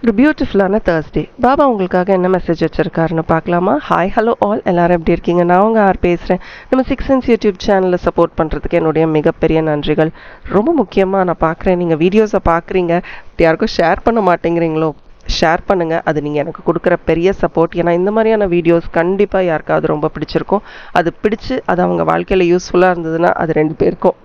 ஒரு பியூட்டிஃபுல்லான தேர்ஸ்டே. பாபா உங்களுக்காக என்ன மெசேஜ் வச்சுருக்காருன்னு பார்க்கலாமா? ஹாய், ஹலோ ஆல், எல்லாரும் எப்படி இருக்கீங்க? நான் உங்கள் ஆர் பேசுகிறேன். நம்ம 6 யூடியூப் சேனலில் சப்போர்ட் பண்ணுறதுக்கு என்னுடைய மிகப்பெரிய நன்றிகள். ரொம்ப முக்கியமாக நான் பார்க்குறேன், நீங்கள் வீடியோஸை பார்க்குறீங்க, யாருக்கும் ஷேர் பண்ண மாட்டேங்கிறீங்களோ? ஷேர் பண்ணுங்கள். அது நீங்கள் எனக்கு கொடுக்குற பெரிய சப்போர்ட். ஏன்னா இந்த மாதிரியான வீடியோஸ் கண்டிப்பாக யாருக்காவது ரொம்ப பிடிச்சிருக்கும். அது பிடிச்சி அது அவங்க வாழ்க்கையில் யூஸ்ஃபுல்லாக இருந்ததுன்னா அது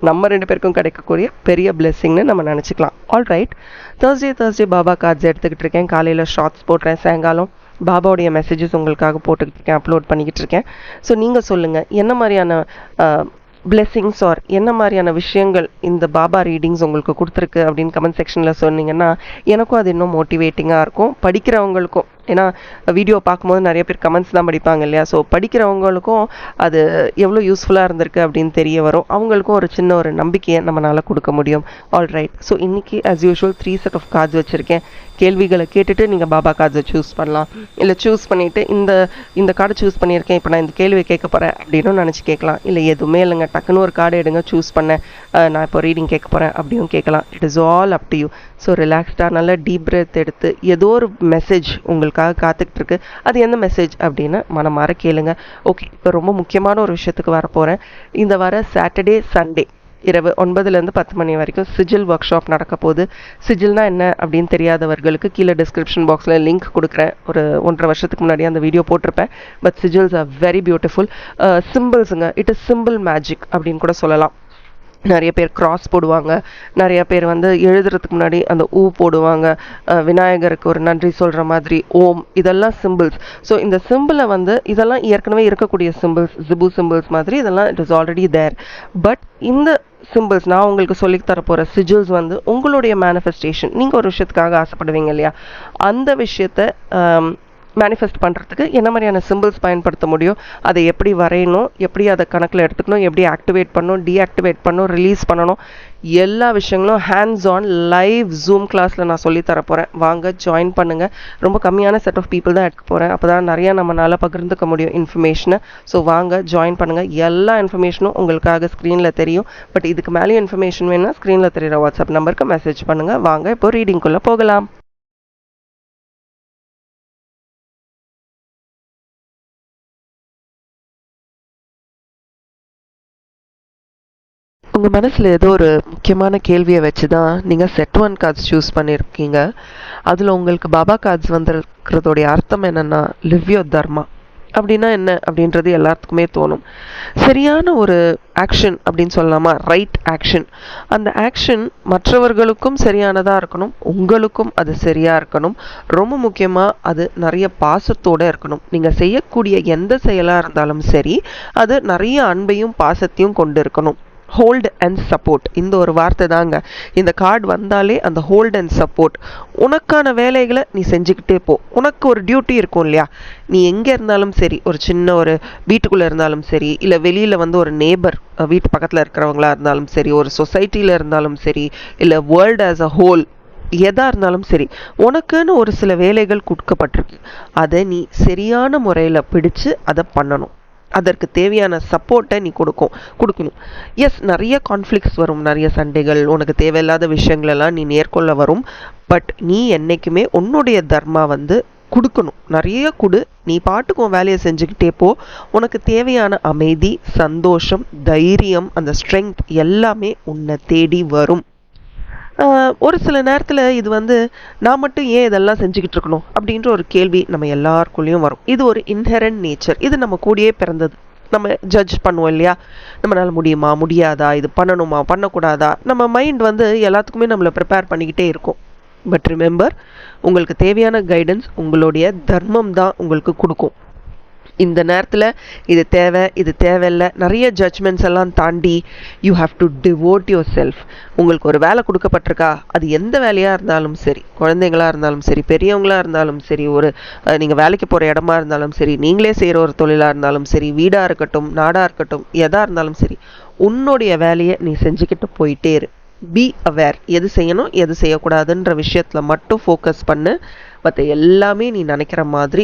நம்ம ரெண்டு பேருக்கும் கிடைக்கக்கூடிய பெரிய பிளெஸ்ஸிங்னு நம்ம நினச்சிக்கலாம். ஆல்ரைட், தேர்ஸ்டே பாபா கார்ட்ஸ் எடுத்துக்கிட்டு இருக்கேன். காலையில் ஷார்ட்ஸ் போடுறேன், சாயங்காலம் பாபாவுடைய மெசேஜஸ் உங்களுக்காக போட்டுக்கிட்டு இருக்கேன், அப்லோட் பண்ணிக்கிட்டு இருக்கேன். ஸோ நீங்கள் சொல்லுங்கள், என்ன மாதிரியான பிளெஸ்ஸிங்ஸ் ஆர் என்ன மாதிரியான விஷயங்கள் இந்த பாபா ரீடிங்ஸ் உங்களுக்கு கொடுத்துருக்கு அப்படின்னு கமெண்ட் செக்ஷனில் சொன்னீங்கன்னா எனக்கும் அது இன்னும் மோட்டிவேட்டிங்காக இருக்கும், படிக்கிறவங்களுக்கும். ஏன்னா வீடியோ பார்க்கும்போது நிறைய பேர் கமெண்ட்ஸ் தான் படிப்பாங்க இல்லையா? ஸோ படிக்கிறவங்களுக்கும் அது எவ்வளோ யூஸ்ஃபுல்லாக இருந்திருக்கு அப்படின்னு தெரிய வரும். அவங்களுக்கும் ஒரு சின்ன ஒரு நம்பிக்கையை நம்மளால் கொடுக்க முடியும். ஆல்ரைட், ஸோ இன்றைக்கி as usual 3 set of cards வச்சுருக்கேன். கேள்விகளை கேட்டுட்டு நீங்கள் பாபா கார்ட்ஸை சூஸ் பண்ணலாம். இல்லை சூஸ் பண்ணிவிட்டு இந்த கார்டை சூஸ் பண்ணியிருக்கேன், இப்போ நான் இந்த கேள்வி கேட்க போகிறேன் அப்படின்னு நினச்சி கேட்கலாம். இல்லை எதுவுமே இல்லைங்க, டக்குன்னு ஒரு கார்டு எடுங்க, சூஸ் பண்ணேன், நான் இப்போ ரீடிங் கேட்க போகிறேன் அப்படியும் கேட்கலாம். It is all up to you. So ரிலாக்ஸ்டாக நல்லா டீப் பிரெத் எடுத்து ஏதோ ஒரு மெசேஜ் உங்களுக்காக காத்துக்கிட்டு இருக்கு. அது என்ன மெசேஜ் அப்படின்னு மனமாற கேளுங்க. ஓகே, இப்போ ரொம்ப முக்கியமான ஒரு விஷயத்துக்கு வர போகிறேன். இந்த வர சாட்டர்டே சண்டே இரவு 9லேருந்து 10 மணி வரைக்கும் சிஜில் ஒர்க் ஷாப் நடக்க போகுது. சிஜில்னா என்ன அப்படின்னு தெரியாதவர்களுக்கு கீழே டிஸ்கிரிப்ஷன் பாக்ஸில் லிங்க் கொடுக்குறேன். ஒரு 1.5 வருஷத்துக்கு முன்னாடி அந்த வீடியோ போட்டிருப்பேன். But sigils are very beautiful சிம்பிள்ஸுங்க. இட் இஸ் சிம்பிள் மேஜிக் அப்படின்னு கூட சொல்லலாம். நிறைய பேர் கிராஸ் போடுவாங்க, நிறைய பேர் எழுதுறதுக்கு முன்னாடி அந்த ஊ போடுவாங்க, விநாயகருக்கு ஒரு நன்றி சொல்கிற மாதிரி ஓம், இதெல்லாம் சிம்பிள்ஸ். ஸோ இந்த சிம்பிளை இதெல்லாம் ஏற்கனவே இருக்கக்கூடிய சிம்பிள்ஸ், ஜிபு சிம்பிள்ஸ் மாதிரி இதெல்லாம் it is already there. But இந்த சிம்பிள்ஸ் நான் உங்களுக்கு சொல்லி தரப்போகிற சிஜில்ஸ் உங்களுடைய மேனிஃபெஸ்டேஷன். நீங்கள் ஒரு விஷயத்துக்காக ஆசைப்படுவீங்க இல்லையா? அந்த விஷயத்தை மேனிஃபெஸ்ட் பண்ணுறதுக்கு என்ன மாதிரியான சிம்பிள்ஸ் பயன்படுத்த முடியும், அதை எப்படி வரையணும், எப்படி அதை கணக்கில் எடுத்துக்கணும், எப்படி ஆக்டிவேட் பண்ணணும், டீஆக்டிவேட் பண்ணணும், ரிலீஸ் பண்ணணும், எல்லா விஷயங்களும் ஹேண்ட்ஸ் ஆன் லைவ் ஜூம் கிளாஸில் நான் சொல்லி தரப்போகிறேன். வாங்க ஜாயின் பண்ணுங்கள். ரொம்ப கம்மியான செட் ஆஃப் பீப்புள் தான் எடுக்க போகிறேன். அப்போ தான் நிறையா நம்மளால் பகிர்ந்துக்க முடியும் இன்ஃபர்மேஷனை. ஸோ வாங்க ஜாயின் பண்ணுங்கள். எல்லா இன்ஃபர்மேஷனும் உங்களுக்காக ஸ்க்ரீனில் தெரியும். பட் இதுக்கு மேலேயும் இன்ஃபர்மேஷன் வேணும்னா ஸ்க்ரீனில் தெரிகிற வாட்ஸ்அப் நம்பருக்கு மெசேஜ் பண்ணுங்கள். வாங்க இப்போ ரீடிங்குள்ளே போகலாம். உங்கள் மனசில் ஏதோ ஒரு முக்கியமான கேள்வியை வச்சு தான் நீங்கள் செட் 1 கார்ட்ஸ் சூஸ் பண்ணியிருக்கீங்க. அதில் உங்களுக்கு பாபா கார்ட்ஸ் வந்திருக்கிறதோடைய அர்த்தம் என்னென்னா, லிவ் யோர் தர்மா அப்படின்னா என்ன அப்படின்றது எல்லாத்துக்குமே தோணும். சரியான ஒரு ஆக்ஷன் அப்படின்னு சொல்லலாமா, ரைட் ஆக்ஷன். அந்த ஆக்ஷன் மற்றவர்களுக்கும் சரியானதாக இருக்கணும், உங்களுக்கும் அது சரியாக இருக்கணும். ரொம்ப முக்கியமாக அது நிறைய பாசத்தோடு இருக்கணும். நீங்கள் செய்யக்கூடிய எந்த செயலாக இருந்தாலும் சரி, அது நிறைய அன்பையும் பாசத்தையும் கொண்டு இருக்கணும். ஹோல்ட் அண்ட் சப்போர்ட், இந்த ஒரு வார்த்தை தாங்க. இந்த கார்டு வந்தாலே அந்த ஹோல்ட் அண்ட் சப்போர்ட். உனக்கான வேலைகளை நீ செஞ்சுக்கிட்டே போ. உனக்கு ஒரு டியூட்டி இருக்கும் இல்லையா? நீ எங்கே இருந்தாலும் சரி, ஒரு சின்ன ஒரு வீட்டுக்குள்ளே இருந்தாலும் சரி, இல்லை வெளியில் ஒரு நேபர் வீட்டு பக்கத்தில் இருக்கிறவங்களா இருந்தாலும் சரி, ஒரு சொசைட்டியில் இருந்தாலும் சரி, இல்லை வேர்ல்டு ஆஸ் அ ஹோல் எதாக இருந்தாலும் சரி, உனக்குன்னு ஒரு சில வேலைகள் கொடுக்கப்பட்டிருக்கு. அதை நீ சரியான முறையில் பிடிச்சு அதை பண்ணணும். அதற்கு தேவையான சப்போர்ட்டை நீ கொடுக்கணும். எஸ், நிறைய கான்ஃப்ளிக்ட்ஸ் வரும், நிறைய சண்டைகள், உனக்கு தேவையில்லாத விஷயங்களெல்லாம் நீ நேர்கொள்ள வரும். பட் நீ என்றைக்குமே உன்னுடைய தர்மா கொடுக்கணும். நிறைய கொடு, நீ பாட்டுக்கு உன் வேலையை செஞ்சுக்கிட்டே போ. உனக்கு தேவையான அமைதி, சந்தோஷம், தைரியம், அந்த ஸ்ட்ரென்த் எல்லாமே உன்னை தேடி வரும். ஒரு சில நேரத்தில் இது நான் மட்டும் ஏன் இதெல்லாம் செஞ்சுக்கிட்டு இருக்கணும் அப்படின்ற ஒரு கேள்வி நம்ம எல்லாருக்குள்ளேயும் வரும். இது ஒரு இன்ஹெரண்ட் நேச்சர், இது நம்ம கூடயே பிறந்தது. நம்ம ஜட்ஜ் பண்ணுவோம் இல்லையா? நம்மளால் முடியுமா, முடியாதா, இது பண்ணணுமா, பண்ணக்கூடாதா? நம்ம மைண்ட் எல்லாத்துக்குமே நம்மளை ப்ரிப்பேர் பண்ணிக்கிட்டே இருக்கும். பட் ரிமெம்பர், உங்களுக்கு தேவையான கைடன்ஸ் உங்களுடைய தர்மம் தான் உங்களுக்கு கொடுக்கும். இந்த நேரத்தில் இது தேவை, இது தேவையில்லை, நிறைய ஜட்ஜ்மெண்ட்ஸ் எல்லாம் தாண்டி you have to டிவோட் your self. உங்களுக்கு ஒரு வேலை கொடுக்கப்பட்டிருக்கா, அது எந்த வேலையாக இருந்தாலும் சரி, குழந்தைங்களாக இருந்தாலும் சரி, பெரியவங்களாக இருந்தாலும் சரி, ஒரு நீங்கள் வேலைக்கு போகிற இடமா இருந்தாலும் சரி, நீங்களே செய்கிற ஒரு தொழிலாக இருந்தாலும் சரி, வீடாக இருக்கட்டும், நாடாக இருக்கட்டும், எதாக இருந்தாலும் சரி, உன்னுடைய வேலையை நீ செஞ்சுக்கிட்டு போயிட்டே இரு. பி அவேர், எது செய்யணும் எது செய்யக்கூடாதுன்ற விஷயத்தில் மட்டும் ஃபோக்கஸ் பண்ணு. மற்ற எல்லாமே நீ நினைக்கிற மாதிரி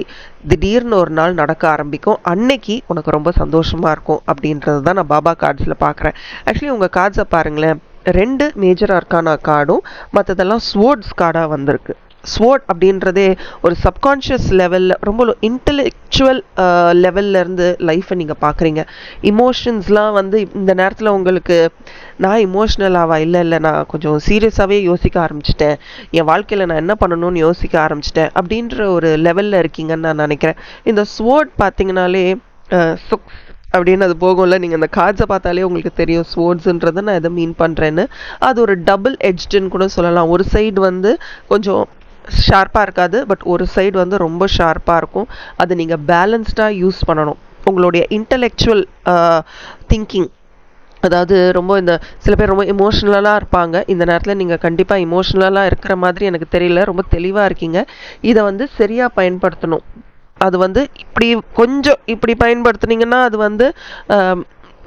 திடீர்னு ஒரு நாள் நடக்க ஆரம்பிக்கும். அன்னைக்கு உனக்கு ரொம்ப சந்தோஷமாக இருக்கும் அப்படின்றது தான் நான் பாபா கார்ட்ஸில் பார்க்குறேன். ஆக்சுவலி உங்கள் கார்ட்ஸை பாருங்களேன், 2 மேஜர் அர்க்கானா கார்டும் மற்றதெல்லாம் ஸ்வோர்ட்ஸ் கார்டாக வந்திருக்கு. ஸ்வோர்ட் அப்படின்றதே ஒரு சப்கான்ஷியஸ் லெவலில் ரொம்ப இன்டெலெக்சுவல் லெவல்லேருந்து லைஃப்பை நீங்கள் பார்க்குறீங்க. இமோஷன்ஸ்லாம் வந்து இந்த நேரத்தில் உங்களுக்கு நான் இமோஷ்னலாவா இல்லை நான் கொஞ்சம் சீரியஸாகவே யோசிக்க ஆரம்பிச்சிட்டேன், என் வாழ்க்கையில் நான் என்ன பண்ணணும்னு யோசிக்க ஆரம்பிச்சிட்டேன் அப்படின்ற ஒரு லெவலில் இருக்கீங்கன்னு நான் நினைக்கிறேன். இந்த ஸ்வோர்ட் பார்த்தீங்கன்னாலே சுக்ஸ் அப்படின்னு அது போகும்ல, நீங்கள் அந்த கார்ட்ஸை பார்த்தாலே உங்களுக்கு தெரியும் ஸ்வோர்ட்ஸுன்றதை நான் எதை மீன் பண்ணுறேன்னு. அது ஒரு டபுள் எட்ஜ்டுன்னு கூட சொல்லலாம். ஒரு சைடு வந்து கொஞ்சம் ஷார்ப்பாக இருக்காது, பட் ஒரு சைடு வந்து ரொம்ப ஷார்ப்பாக இருக்கும். அது நீங்கள் பேலன்ஸ்டாக யூஸ் பண்ணணும். உங்களுடைய இன்டலெக்சுவல் திங்கிங், அதாவது ரொம்ப இந்த சில பேர் ரொம்ப இமோஷ்னலாக இருப்பாங்க. இந்த நேரத்தில் நீங்கள் கண்டிப்பாக இமோஷ்னலாக இருக்கிற மாதிரி எனக்கு தெரியல, ரொம்ப தெளிவாக இருக்கீங்க. இதை வந்து சரியாக பயன்படுத்தணும். அது வந்து கொஞ்சம் இப்படி பயன்படுத்துனீங்கன்னா அது வந்து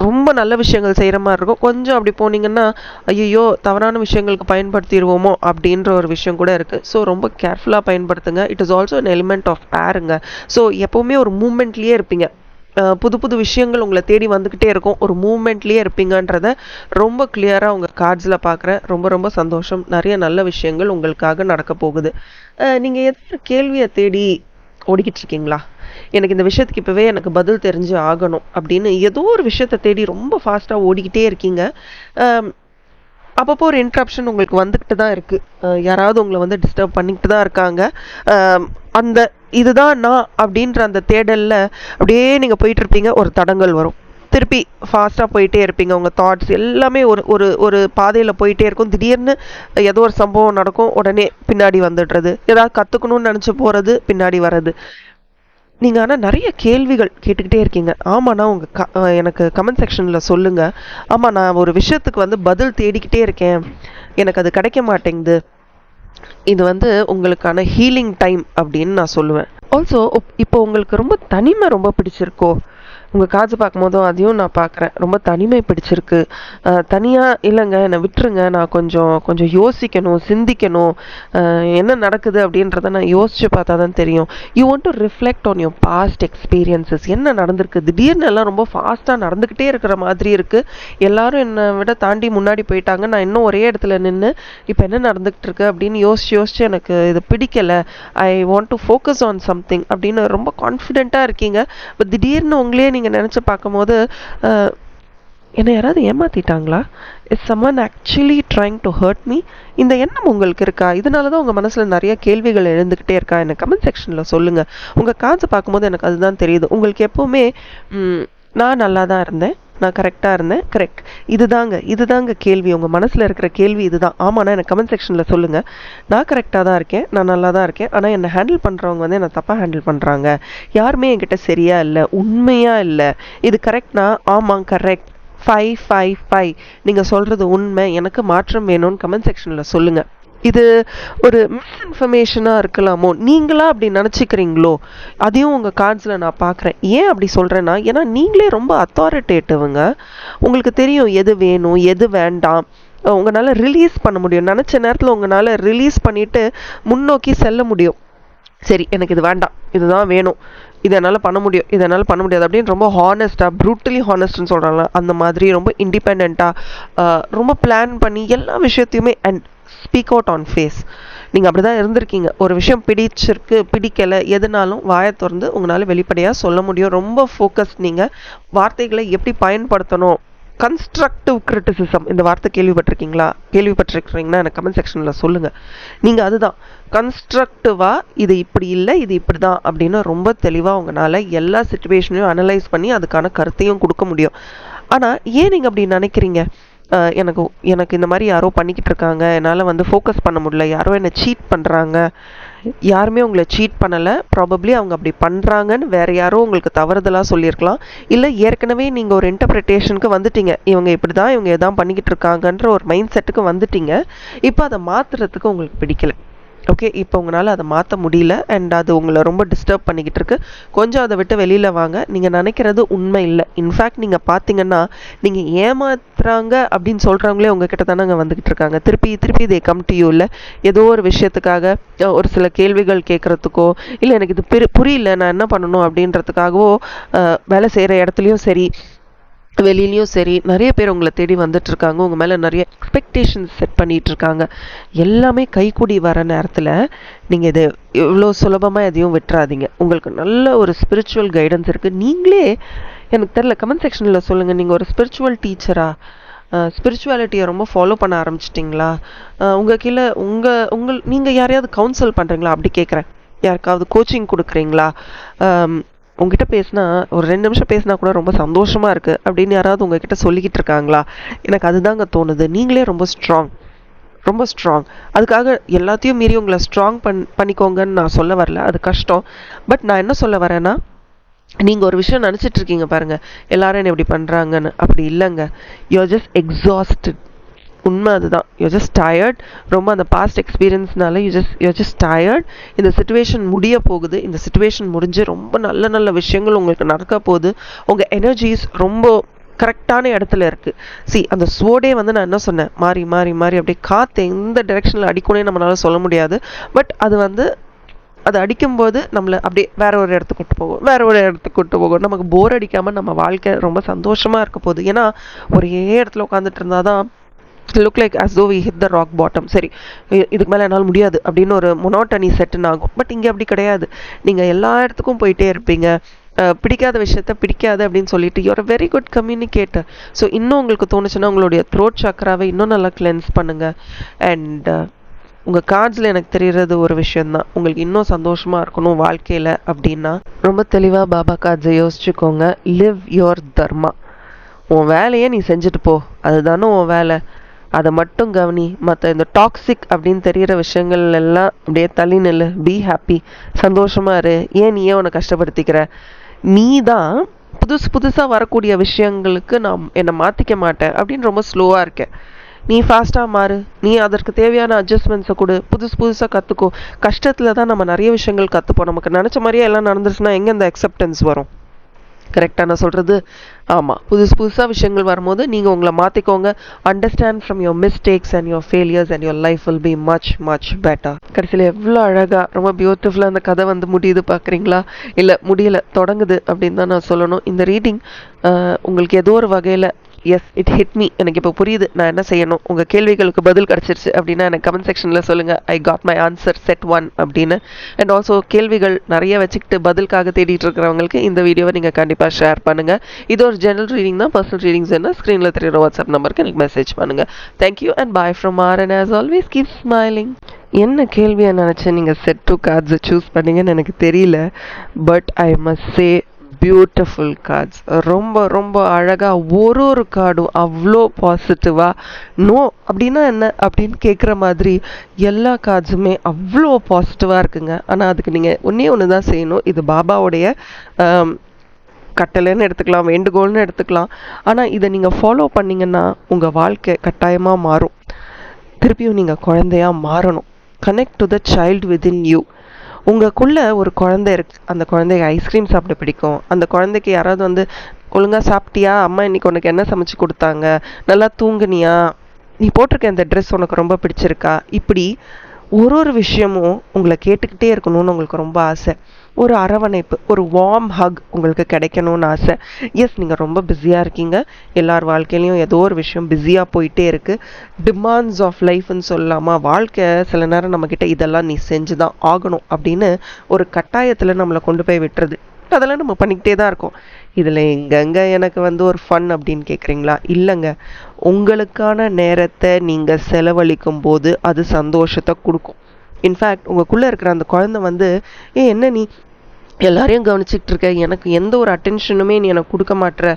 ரொம்ப நல்ல விஷயங்கள் செய்கிற மாதிரி இருக்கும். கொஞ்சம் அப்படி போனீங்கன்னா ஐயோ தவறான விஷயங்களுக்கு பயன்படுத்திடுவோமோ அப்படின்ற ஒரு விஷயம் கூட இருக்குது. ஸோ ரொம்ப கேர்ஃபுல்லாக பயன்படுத்துங்க. It is also an element of ஏருங்க. ஸோ எப்போவுமே ஒரு மூமெண்ட்லேயே இருப்பீங்க. புது புது விஷயங்கள் உங்களை தேடி வந்துக்கிட்டே இருக்கும். ஒரு மூமெண்ட்லேயே இருப்பீங்கன்றத ரொம்ப கிளியராக உங்கள் கார்ட்ஸில் பார்க்குறேன். ரொம்ப ரொம்ப சந்தோஷம். நிறைய நல்ல விஷயங்கள் உங்களுக்காக நடக்க போகுது. நீங்கள் எதாவது கேள்வியை தேடி ஓடிக்கிட்டு இருக்கீங்களா? எனக்கு இந்த விஷயத்துக்கு இப்போவே எனக்கு பதில் தெரிஞ்சு ஆகணும் அப்படின்னு ஏதோ ஒரு விஷயத்தை தேடி ரொம்ப ஃபாஸ்ட்டாக ஓடிக்கிட்டே இருக்கீங்க. அப்பப்போ ஒரு இன்ட்ரப்ஷன் உங்களுக்கு வந்துக்கிட்டு தான் இருக்குது. யாராவது உங்களை வந்து டிஸ்டர்ப் பண்ணிக்கிட்டு தான் இருக்காங்க. அந்த இதுதான் நான் அப்படின்ற அந்த தேடலில் அப்படியே நீங்கள் போயிட்டுருப்பீங்க. ஒரு தடங்கள் வரும், திருப்பி ஃபாஸ்ட்டாக போயிட்டே இருப்பீங்க. உங்கள் தாட்ஸ் எல்லாமே ஒரு ஒரு ஒரு பாதையில் போயிட்டே இருக்கும். திடீர்னு ஏதோ ஒரு சம்பவம் நடக்கும், உடனே பின்னாடி வந்துடுறது. ஏதாவது கற்றுக்கணும்னு நினச்சி போகிறது, பின்னாடி வர்றது. நீங்கள் ஆனால் நிறைய கேள்விகள் கேட்டுக்கிட்டே இருக்கீங்க. ஆமாண்ணா உங்கள் எனக்கு கமெண்ட் செக்ஷனில் சொல்லுங்கள். ஆமாம், நான் ஒரு விஷயத்துக்கு வந்து பதில் தேடிக்கிட்டே இருக்கேன், எனக்கு அது கிடைக்க மாட்டேங்குது. இது வந்து உங்களுக்கான ஹீலிங் டைம் அப்படின்னு நான் சொல்லுவேன். ஆல்சோ இப்போ உங்களுக்கு ரொம்ப தனிமை ரொம்ப பிடிச்சிருக்கோ? உங்கள் காசு பார்க்கும்போதும் அதையும் நான் பார்க்குறேன். ரொம்ப தனிமை பிடிச்சிருக்கு. தனியாக இல்லைங்க என்னை விட்டுருங்க, நான் கொஞ்சம் கொஞ்சம் யோசிக்கணும், சிந்திக்கணும், என்ன நடக்குது அப்படின்றத நான் யோசித்து பார்த்தா தான் தெரியும். You want to reflect on your past experiences. என்ன நடந்திருக்கு? திடீர்னு எல்லாம் ரொம்ப ஃபாஸ்ட்டாக நடந்துக்கிட்டே இருக்கிற மாதிரி இருக்குது. எல்லாரும் என்னை விட தாண்டி முன்னாடி போயிட்டாங்க, நான் இன்னும் ஒரே இடத்துல நின்று இப்போ என்ன நடந்துக்கிட்டு இருக்கு அப்படின்னு யோசிச்சு எனக்கு இது பிடிக்கலை. I want to focus on something அப்படின்னு ரொம்ப கான்ஃபிடென்ட்டாக இருக்கீங்க. பட் திடீர்னு உங்களே நீங்கள் நினச்சி பார்க்கும்போது என்னை யாராவது ஏமாற்றிட்டாங்களா? Is someone actually trying to hurt me? இந்த எண்ணம் உங்களுக்கு இருக்கா? இதனால தான் உங்கள் மனசில் நிறைய கேள்விகள் எழுந்துக்கிட்டே இருக்கா? எனக்கு கமெண்ட் செக்ஷனில் சொல்லுங்கள். உங்கள் காசு பார்க்கும்போது எனக்கு அதுதான் தெரியுது. உங்களுக்கு எப்போவுமே நான் நல்லா தான் இருந்தேன், நான் கரெக்டாக இருந்தேன், கரெக்ட், இதுதாங்க கேள்வி. உங்கள் மனசில் இருக்கிற கேள்வி இதுதான். ஆமாண்ணா எனக்கு கமெண்ட் செக்ஷனில் சொல்லுங்கள். நான் கரெக்டாக தான் இருக்கேன், நான் நல்லா தான் இருக்கேன், ஆனால் என்னை ஹேண்டில் பண்ணுறவங்க வந்து என்னை தப்பாக ஹேண்டில் பண்ணுறாங்க. யாருமே என்கிட்ட சரியா இல்லை, உண்மையாக இல்லை. இது கரெக்ட்னா ஆமாம் கரெக்ட். 555 நீங்கள் சொல்கிறது உண்மை, எனக்கு மாற்றம் வேணும்னு கமெண்ட் செக்ஷனில் சொல்லுங்கள். இது ஒரு மிஸ்இன்ஃபர்மேஷனாக இருக்கலாமோ, நீங்களா அப்படி நினச்சிக்கிறீங்களோ? அதையும் உங்கள் கார்ட்ஸில் நான் பார்க்குறேன். ஏன் அப்படி சொல்கிறேன்னா, ஏன்னா நீங்களே ரொம்ப அத்தாரிட்டேட்டிவ்ங்க. உங்களுக்கு தெரியும் எது வேணும் எது வேண்டாம். உங்களால் ரிலீஸ் பண்ண முடியும். நினச்ச நேரத்தில் உங்களால் ரிலீஸ் பண்ணிவிட்டு முன்னோக்கி செல்ல முடியும். சரி எனக்கு இது வேண்டாம், இதுதான் வேணும், இது என்னால் பண்ண முடியும், இது என்னால் பண்ண முடியாது அப்படின்னு ரொம்ப ஹானஸ்ட்டாக, ப்ரூட்டலி ஹானஸ்ட்னு சொல்கிறாங்களா அந்த மாதிரி ரொம்ப இண்டிபெண்ட்டாக ரொம்ப பிளான் பண்ணி எல்லா விஷயத்தையுமே and speak out on face. நீங்கள் அப்படி தான் இருந்திருக்கீங்க. ஒரு விஷயம் பிடிச்சிருக்கு பிடிக்கலை எதுனாலும் வாயை திறந்து உங்களால் வெளிப்படையாக சொல்ல முடியும். ரொம்ப ஃபோக்கஸ். நீங்கள் வார்த்தைகளை எப்படி பயன்படுத்தணும். கன்ஸ்ட்ரக்டிவ் கிரிட்டிசிசம் இந்த வார்த்தை கேள்விப்பட்டிருக்கிறீங்கன்னா எனக்கு கமெண்ட் செக்ஷனில் சொல்லுங்கள். நீங்கள் அதுதான் கன்ஸ்ட்ரக்டிவாக, இது இப்படி இல்லை இது இப்படி தான் அப்படின்னு ரொம்ப தெளிவாக உங்களால் எல்லா சிச்சுவேஷனையும் அனலைஸ் பண்ணி அதுக்கான கருத்தையும் கொடுக்க முடியும். ஆனால் ஏன் நீங்கள் அப்படி நினைக்கிறீங்க? எனக்கு இந்த மாதிரி யாரோ பண்ணிக்கிட்டு இருக்காங்க, என்னால் வந்து ஃபோக்கஸ் பண்ண முடியல, யாரோ என்னை சீட் பண்ணுறாங்க. யாருமே உங்களை சீட் பண்ணலை. ப்ராபப்ளி அவங்க அப்படி பண்ணுறாங்கன்னு வேறு யாரோ உங்களுக்கு தவறுதலாக சொல்லியிருக்கலாம். இல்லை ஏற்கனவே நீங்கள் ஒரு இன்டர்பிரிட்டேஷனுக்கு வந்துட்டீங்க, இவங்க இப்படி தான் இவங்க எதாவது பண்ணிக்கிட்டு இருக்காங்கன்ற ஒரு மைண்ட் செட்டுக்கு வந்துட்டீங்க. இப்போ அதை மாற்றுறதுக்கு உங்களுக்கு பிடிக்கல. ஓகே, இப்போ உங்களால் அதை மாற்ற முடியல அண்ட் அது உங்களை ரொம்ப டிஸ்டர்ப் பண்ணிக்கிட்டு இருக்கு. கொஞ்சம் அதை விட்டு வெளியில் வாங்க. நீங்கள் நினைக்கிறது உண்மை இல்லை. இன்ஃபேக்ட் நீங்கள் பார்த்தீங்கன்னா நீங்கள் ஏமாத்துறாங்க அப்படின்னு சொல்கிறவங்களே உங்ககிட்ட தானே வந்துக்கிட்டு இருக்காங்க. திருப்பி தே கம் டு யூ. இல்லை ஏதோ ஒரு விஷயத்துக்காக ஒரு சில கேள்விகள் கேட்குறதுக்கோ, இல்லை எனக்கு இது புரியல நான் என்ன பண்ணணும் அப்படின்றதுக்காகவோ வேலை செய்கிற இடத்துலையும் சரி, வெளியிலயும் சரி நிறைய பேர் உங்களை தேடி வந்துட்டு இருக்காங்க, உங்க மேல நிறைய எக்ஸ்பெக்டேஷன்ஸ் செட் பண்ணிட்டு இருக்காங்க. எல்லாமே கைக்கூடி வர நேரத்துல நீங்க இதை இவ்வளோ சுலபமா எதையும் விட்டுறாதீங்க. உங்களுக்கு நல்ல ஒரு ஸ்பிரிச்சுவல் கைடன்ஸ் இருக்கு. நீங்களே எனக்கு தெரியல, கமெண்ட் செக்ஷன்ல சொல்லுங்க, நீங்க ஒரு ஸ்பிரிச்சுவல் டீச்சரா, ஸ்பிரிச்சுவாலிட்டியை ரொம்ப ஃபாலோ பண்ண ஆரம்பிச்சிட்டிங்களா, உங்க கீழே நீங்க யாரையாவது கவுன்சில் பண்றீங்களா அப்படி கேட்குறேன். யாருக்காவது கோச்சிங் கொடுக்குறீங்களா, உங்ககிட்ட பேசினா ஒரு 2 நிமிஷம் பேசினா கூட ரொம்ப சந்தோஷமா இருக்கு அப்படின்னு யாராவது உங்ககிட்ட சொல்லிக்கிட்டு இருக்காங்களா? எனக்கு அதுதாங்க தோணுது. நீங்களே ரொம்ப ஸ்ட்ராங், ரொம்ப ஸ்ட்ராங். அதுக்காக எல்லாத்தையும் மீறி உங்களை ஸ்ட்ராங் பண்ணிக்கோங்கன்னு நான் சொல்ல வரல, அது கஷ்டம். பட் நான் என்ன சொல்ல வரேன்னா, நீங்க ஒரு விஷயம் நினைச்சிட்டு இருக்கீங்க பாருங்க, எல்லாரும் என்ன இப்படி பண்றாங்கன்னு. அப்படி இல்லைங்க. You're just exhausted. உண்மை அதுதான். You're just tired. ரொம்ப அந்த பாஸ்ட் எக்ஸ்பீரியன்ஸ்னால யூஆர் ஜஸ்ட் டயர்ட். இந்த சுச்சுவேஷன் முடிய போகுது. இந்த சுச்சுவேஷன் முடிஞ்சு ரொம்ப நல்ல நல்ல விஷயங்கள் உங்களுக்கு நடக்க போகுது. உங்க எனர்ஜிஸ் ரொம்ப கரெக்டான இடத்துல இருக்கு. அந்த ஸ்வோர்டே வந்து நான் என்ன சொன்னேன், மாறி மாறி மாறி அப்படியே காற்று எந்த டைரெக்ஷனில் அடிக்கணும்னே நம்மளால சொல்ல முடியாது. பட் அது வந்து அது அடிக்கும்போது நம்மளை அப்படியே வேற ஒரு இடத்துக்கு கூட்டு போகும், வேற ஒரு இடத்துக்கு கூட்டு போகும். நமக்கு போர் அடிக்காம நம்ம வாழ்க்கை ரொம்ப சந்தோஷமா இருக்க போகுது. ஏன்னா ஒரே இடத்துல உட்காந்துட்டு இருந்தாதான் look like as though we hit the rock bottom. சரி, இதுக்கு மேலே என்னால் முடியாது அப்படின்னு ஒரு மொனோட்டனி செட்டுன்னு ஆகும். பட் இங்கே அப்படி கிடையாது. நீங்கள் எல்லா இடத்துக்கும் போயிட்டே இருப்பீங்க. பிடிக்காத விஷயத்த பிடிக்காது அப்படின்னு சொல்லிட்டு you're very good communicator. So இன்னும் உங்களுக்கு தோணுச்சுன்னா உங்களுடைய த்ரோட் சக்கராவை இன்னும் நல்லா கிளென்ஸ் பண்ணுங்க. அண்ட் உங்கள் கார்ட்ஸில் எனக்கு தெரிகிறது ஒரு விஷயந்தான், உங்களுக்கு இன்னும் சந்தோஷமாக இருக்கணும் வாழ்க்கையில் அப்படின்னா ரொம்ப தெளிவாக பாபா கார்ட்ஸை யோசிச்சுக்கோங்க. லிவ் யுவர் தர்மா. உன் வேலையை நீ செஞ்சுட்டு போ, அதுதானே உன் வேலை, அதை மட்டும் கவனி. மற்ற இந்த டாக்ஸிக் அப்படின்னு தெரிகிற விஷயங்கள் எல்லாம் அப்படியே தள்ளி நில்லு. பி ஹாப்பி, சந்தோஷமா இரு. ஏன் நீயே உன்னை கஷ்டப்படுத்திக்கிற? நீ தான் புதுசாக வரக்கூடிய விஷயங்களுக்கு நான் என்னை மாற்றிக்க மாட்டேன் அப்படின்னு ரொம்ப ஸ்லோவாக இருக்கேன். நீ ஃபாஸ்ட்டாக மாறு. நீ அதற்கு தேவையான அட்ஜஸ்ட்மெண்ட்ஸை கொடு. புதுசாக கற்றுக்கோ. கஷ்டத்தில் தான் நம்ம நிறைய விஷயங்கள் கற்றுப்போம். நமக்கு நினச்ச மாதிரியே எல்லாம் நடந்துருச்சுன்னா எங்கே இந்த அக்செப்டன்ஸ் வரும்? கரெக்டாக நான் சொல்கிறது? ஆமாம், புதுசாக விஷயங்கள் வரும்போது நீங்கள் உங்களை மாற்றிக்கோங்க. Understand from your mistakes and your failures and your life will be much much better. கடைசியில் எவ்வளோ அழகாக ரொம்ப பியூட்டிஃபுல்லாக அந்த கதை வந்து முடியுது பார்க்குறீங்களா? இல்லை முடியலை, தொடங்குது அப்படின்னு தான் நான் சொல்லணும். இந்த ரீடிங் உங்களுக்கு ஏதோ ஒரு வகையில் எஸ் இட் ஹிட் மீ. எனக்கு இப்போ புரியுது நான் என்ன செய்யணும். உங்கள் கேள்விகளுக்கு பதில் கிடச்சிருச்சு அப்படின்னா எனக்கு கமெண்ட் செக்ஷனில் சொல்லுங்கள், I got my answer set 1 அப்படின்னு. அண்ட் ஆல்சோ கேள்விகள் நிறைய வச்சுக்கிட்டு பதிலுக்காக தேடிட்டு இருக்கிறவங்களுக்கு இந்த வீடியோவை நீங்கள் கண்டிப்பாக ஷேர் பண்ணுங்கள். இது ஒரு ஜெனரல் ரீடிங் தான். பர்சனல் ரீடிங்ஸ் என்ன ஸ்க்ரீனில் தெரியுற வாட்ஸ்அப் நம்பருக்கு எனக்கு மெசேஜ் பண்ணுங்கள். Thank you and bye from R and as always keep smiling. என்ன கேள்வியை நினச்சி நீங்கள் செட் 2 கார்ட்ஸை சூஸ் பண்ணீங்கன்னு எனக்கு தெரியல. But I must say beautiful cards. ரொம்ப ரொம்ப அழகாக ஒரு கார்டும் அவ்வளோ பாசிட்டிவாக, நோ அப்படின்னா என்ன அப்படின்னு கேட்குற மாதிரி எல்லா கார்ட்ஸுமே அவ்வளோ பாசிட்டிவாக இருக்குங்க. ஆனால் அதுக்கு நீங்கள் ஒன்று தான் செய்யணும். இது பாபாவுடைய கட்டளைன்னு எடுத்துக்கலாம், வேண்டுகோள்னு எடுத்துக்கலாம். ஆனால் இதை நீங்கள் ஃபாலோ பண்ணிங்கன்னா உங்கள் வாழ்க்கை கட்டாயமாக மாறும். திருப்பியும் நீங்கள் குழந்தையாக மாறணும். Connect to the child within you. உங்களுக்குள்ள ஒரு குழந்தை இருக்கு. அந்த குழந்தைக்கு ஐஸ்கிரீம் சாப்பிட பிடிக்கும். அந்த குழந்தைக்கு யாராவது வந்து ஒழுங்காக சாப்பிட்டியா, அம்மா இன்னைக்கு உனக்கு என்ன சமைச்சு கொடுத்தாங்க, நல்லா தூங்குனியா, நீ போட்டிருக்க இந்த ட்ரெஸ் உனக்கு ரொம்ப பிடிச்சிருக்கா, இப்படி ஒரு விஷயமும் உங்களை கேட்டுக்கிட்டே இருக்கணும்னு உங்களுக்கு ரொம்ப ஆசை. ஒரு அரவணைப்பு, ஒரு வார்ம் ஹக் உங்களுக்கு கிடைக்கணும்னு ஆசை. எஸ், நீங்கள் ரொம்ப பிஸியாக இருக்கீங்க. எல்லார் வாழ்க்கையிலையும் ஏதோ ஒரு விஷயம் பிஸியாக போயிட்டே இருக்குது. டிமாண்ட்ஸ் ஆஃப் லைஃப்னு சொல்லலாமா? வாழ்க்கை சில நேரம் நம்மக்கிட்ட இதெல்லாம் நீ செஞ்சு தான் ஆகணும் அப்படின்னு ஒரு கட்டாயத்தில் நம்மளை கொண்டு போய் விட்டுறது. அதெல்லாம் நம்ம பண்ணிக்கிட்டே தான் இருக்கோம். இதில் எங்கெங்க எனக்கு வந்து ஒரு ஃபன் அப்படின்னு கேட்குறீங்களா? இல்லைங்க. உங்களுக்கான நேரத்தை நீங்கள் செலவழிக்கும் போது அது சந்தோஷத்தை கொடுக்கும். இன்ஃபேக்ட் உங்களுக்குள்ளே இருக்கிற அந்த குழந்தை வந்து என்ன நீ எல்லாரையும் கவனிச்சிட்டு இருக்க, எனக்கு எந்த ஒரு அட்டென்ஷனுமே நீ எனக்கு கொடுக்க மாட்டுற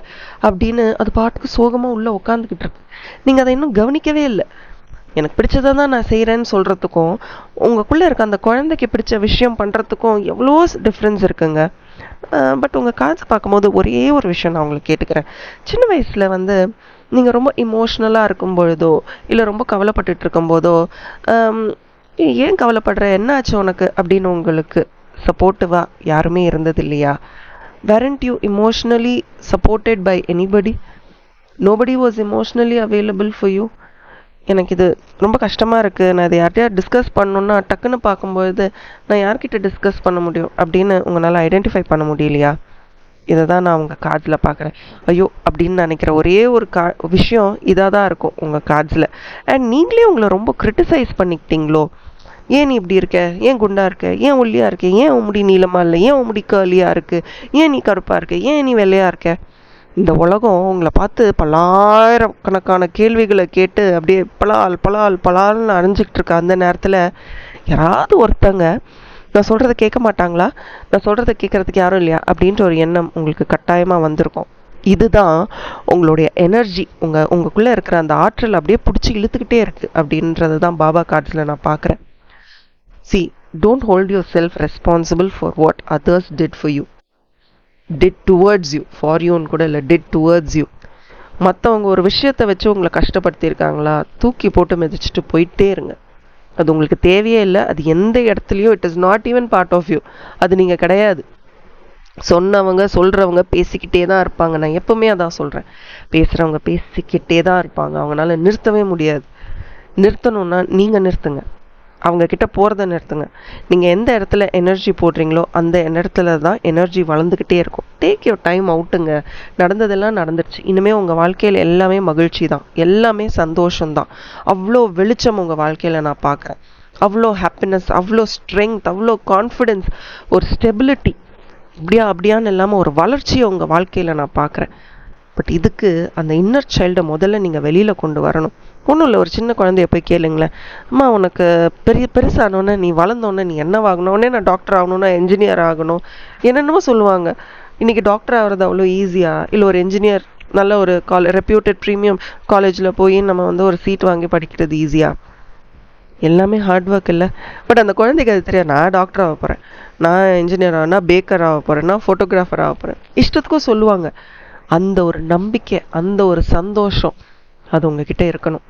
அப்படின்னு அது பாட்டுக்கு சோகமாக உள்ளே உட்காந்துக்கிட்டு இருக்கு. நீங்கள் அதை இன்னும் கவனிக்கவே இல்லை. எனக்கு பிடிச்சதை தான் நான் செய்கிறேன்னு சொல்கிறதுக்கும் உங்களுக்குள்ளே இருக்க அந்த குழந்தைக்கு பிடிச்ச விஷயம் பண்ணுறதுக்கும் எவ்வளோ டிஃப்ரென்ஸ் இருக்குங்க. பட் உங்கள் கார்ட்ஸ் பார்க்கும்போது ஒரே ஒரு விஷயம் நான் உங்களுக்கு கேட்டுக்கிறேன். சின்ன வயசில் வந்து நீங்கள் ரொம்ப இமோஷ்னலாக இருக்கும் பொழுதோ இல்லை ரொம்ப கவலைப்பட்டுட்டு இருக்கும்போதோ ஏன் கவலைப்படுற, என்ன ஆச்சு உனக்கு அப்படின்னு உங்களுக்கு சப்போர்ட்டிவாக யாருமே இருந்தது இல்லையா? weren't you emotionally supported by anybody? nobody was emotionally available for you. எனக்கு இது ரொம்ப கஷ்டமாக இருக்குது. நான் இதை யார்கிட்டயா டிஸ்கஸ் பண்ணணுன்னா டக்குன்னு பார்க்கும்போது நான் யார்கிட்ட டிஸ்கஸ் பண்ண முடியும் அப்படின்னு உங்களால் ஐடென்டிஃபை பண்ண முடியலையா? இதை தான் நான் உங்கள் கார்ட்ஸில் பார்க்குறேன். ஐயோ அப்படின்னு நினைக்கிற ஒரே ஒரு விஷயம் இதாக தான் இருக்கும் உங்கள் கார்ட்ஸில். அண்ட் நீங்களே உங்களை ரொம்ப கிரிட்டிசைஸ் பண்ணிக்கிட்டீங்களோ, ஏன் நீ இப்படி இருக்க, ஏன் குண்டா இருக்க, ஏன் ஒல்லியா இருக்க, ஏன் உன் முடி நீளமா இல்லை, ஏன் உன் முடி கேர்லியா இருக்கு, ஏன் நீ கருப்பா இருக்க, ஏன் நீ வெள்ளையா இருக்க. இந்த உலகம் உங்களை பார்த்து பல்லாயிரக்கணக்கான கேள்விகளை கேட்டு அப்படியே பலால் பலால் பலால்னு அரைஞ்சிக்கிட்டு இருக்க அந்த நேரத்தில் யாராவது ஒருத்தங்க நான் சொல்கிறத கேட்க மாட்டாங்களா, நான் சொல்கிறத கேட்குறதுக்கு யாரும் இல்லையா அப்படின்ற ஒரு எண்ணம் உங்களுக்கு கட்டாயமாக வந்திருக்கும். இதுதான் உங்களுடைய எனர்ஜி, உங்களுக்குள்ளே இருக்கிற அந்த ஆற்றல் அப்படியே பிடிச்சி இழுத்துக்கிட்டே இருக்குது அப்படின்றது தான் பாபா கார்ட்ஸில் நான் பார்க்குறேன். See, don't hold yourself responsible for what others did for you. Did towards you. For you கூட இல்லை, did towards you. மற்றவங்க ஒரு விஷயத்தை வச்சு உங்களை கஷ்டப்படுத்தியிருக்காங்களா, தூக்கி போட்டு மிதிச்சுட்டு போயிட்டே இருங்க. அது உங்களுக்கு தேவையே இல்லை. அது எந்த இடத்துலையும் it is not even part of you. அது நீங்கள் கிடையாது. சொன்னவங்க சொல்கிறவங்க பேசிக்கிட்டே தான் இருப்பாங்க. நான் எப்பவுமே அதான் சொல்கிறேன், பேசுகிறவங்க பேசிக்கிட்டே தான் இருப்பாங்க. அவங்களால நிறுத்தவே முடியாது. நிறுத்தணும்னா நீங்கள் நிறுத்துங்க, அவங்க கிட்ட போகிறத நிறுத்துங்க. நீங்கள் எந்த இடத்துல எனர்ஜி போடுறீங்களோ அந்த இடத்துல தான் எனர்ஜி வளர்ந்துக்கிட்டே இருக்கும். டேக் யோர் டைம் அவுட்டுங்க. நடந்ததெல்லாம் நடந்துடுச்சு. இனிமேல் உங்கள் வாழ்க்கையில் எல்லாமே மகிழ்ச்சி தான், எல்லாமே சந்தோஷம்தான். அவ்வளோ வெளிச்சம் உங்கள் வாழ்க்கையில் நான் பார்க்குறேன். அவ்வளோ ஹாப்பினஸ், அவ்வளோ ஸ்ட்ரென்த், அவ்வளோ கான்ஃபிடென்ஸ், ஒரு ஸ்டெபிலிட்டி, அப்படியான்னு இல்லாமல் ஒரு வளர்ச்சியை உங்கள் வாழ்க்கையில் நான் பார்க்குறேன். பட் இதுக்கு அந்த இன்னர் சைல்டை முதல்ல நீங்கள் வெளியில் கொண்டு வரணும். ஒன்றும் இல்லை, ஒரு சின்ன குழந்தைய போய் கேளுங்களேன், அம்மா உனக்கு பெருசானோன்னே நீ வளர்ந்தோன்னே நீ என்ன ஆகணுன்னே, நான் டாக்டர் ஆகணும்னா என்ஜினியர் ஆகணும் என்னென்னமோ சொல்லுவாங்க. இன்றைக்கி டாக்டர் ஆகிறது அவ்வளோ ஈஸியாக இல்லை, ஒரு என்ஜினியர் நல்ல ஒரு ரெப்யூட்டட் ப்ரீமியம் காலேஜில் போய் நம்ம வந்து ஒரு சீட் வாங்கி படிக்கிறது ஈஸியாக? எல்லாமே ஹார்ட் ஒர்க் இல்லை. பட் அந்த குழந்தைக்கு அது தெரியாது, நான் டாக்டர் ஆக போகிறேன், நான் இன்ஜினியர் ஆகனா, பேக்கர் ஆக போகிறேன், நான் ஃபோட்டோகிராஃபர் ஆக போகிறேன், இஷ்டத்துக்கும் சொல்லுவாங்க. அந்த ஒரு நம்பிக்கை, அந்த ஒரு சந்தோஷம் அது உங்ககிட்ட இருக்கணும்.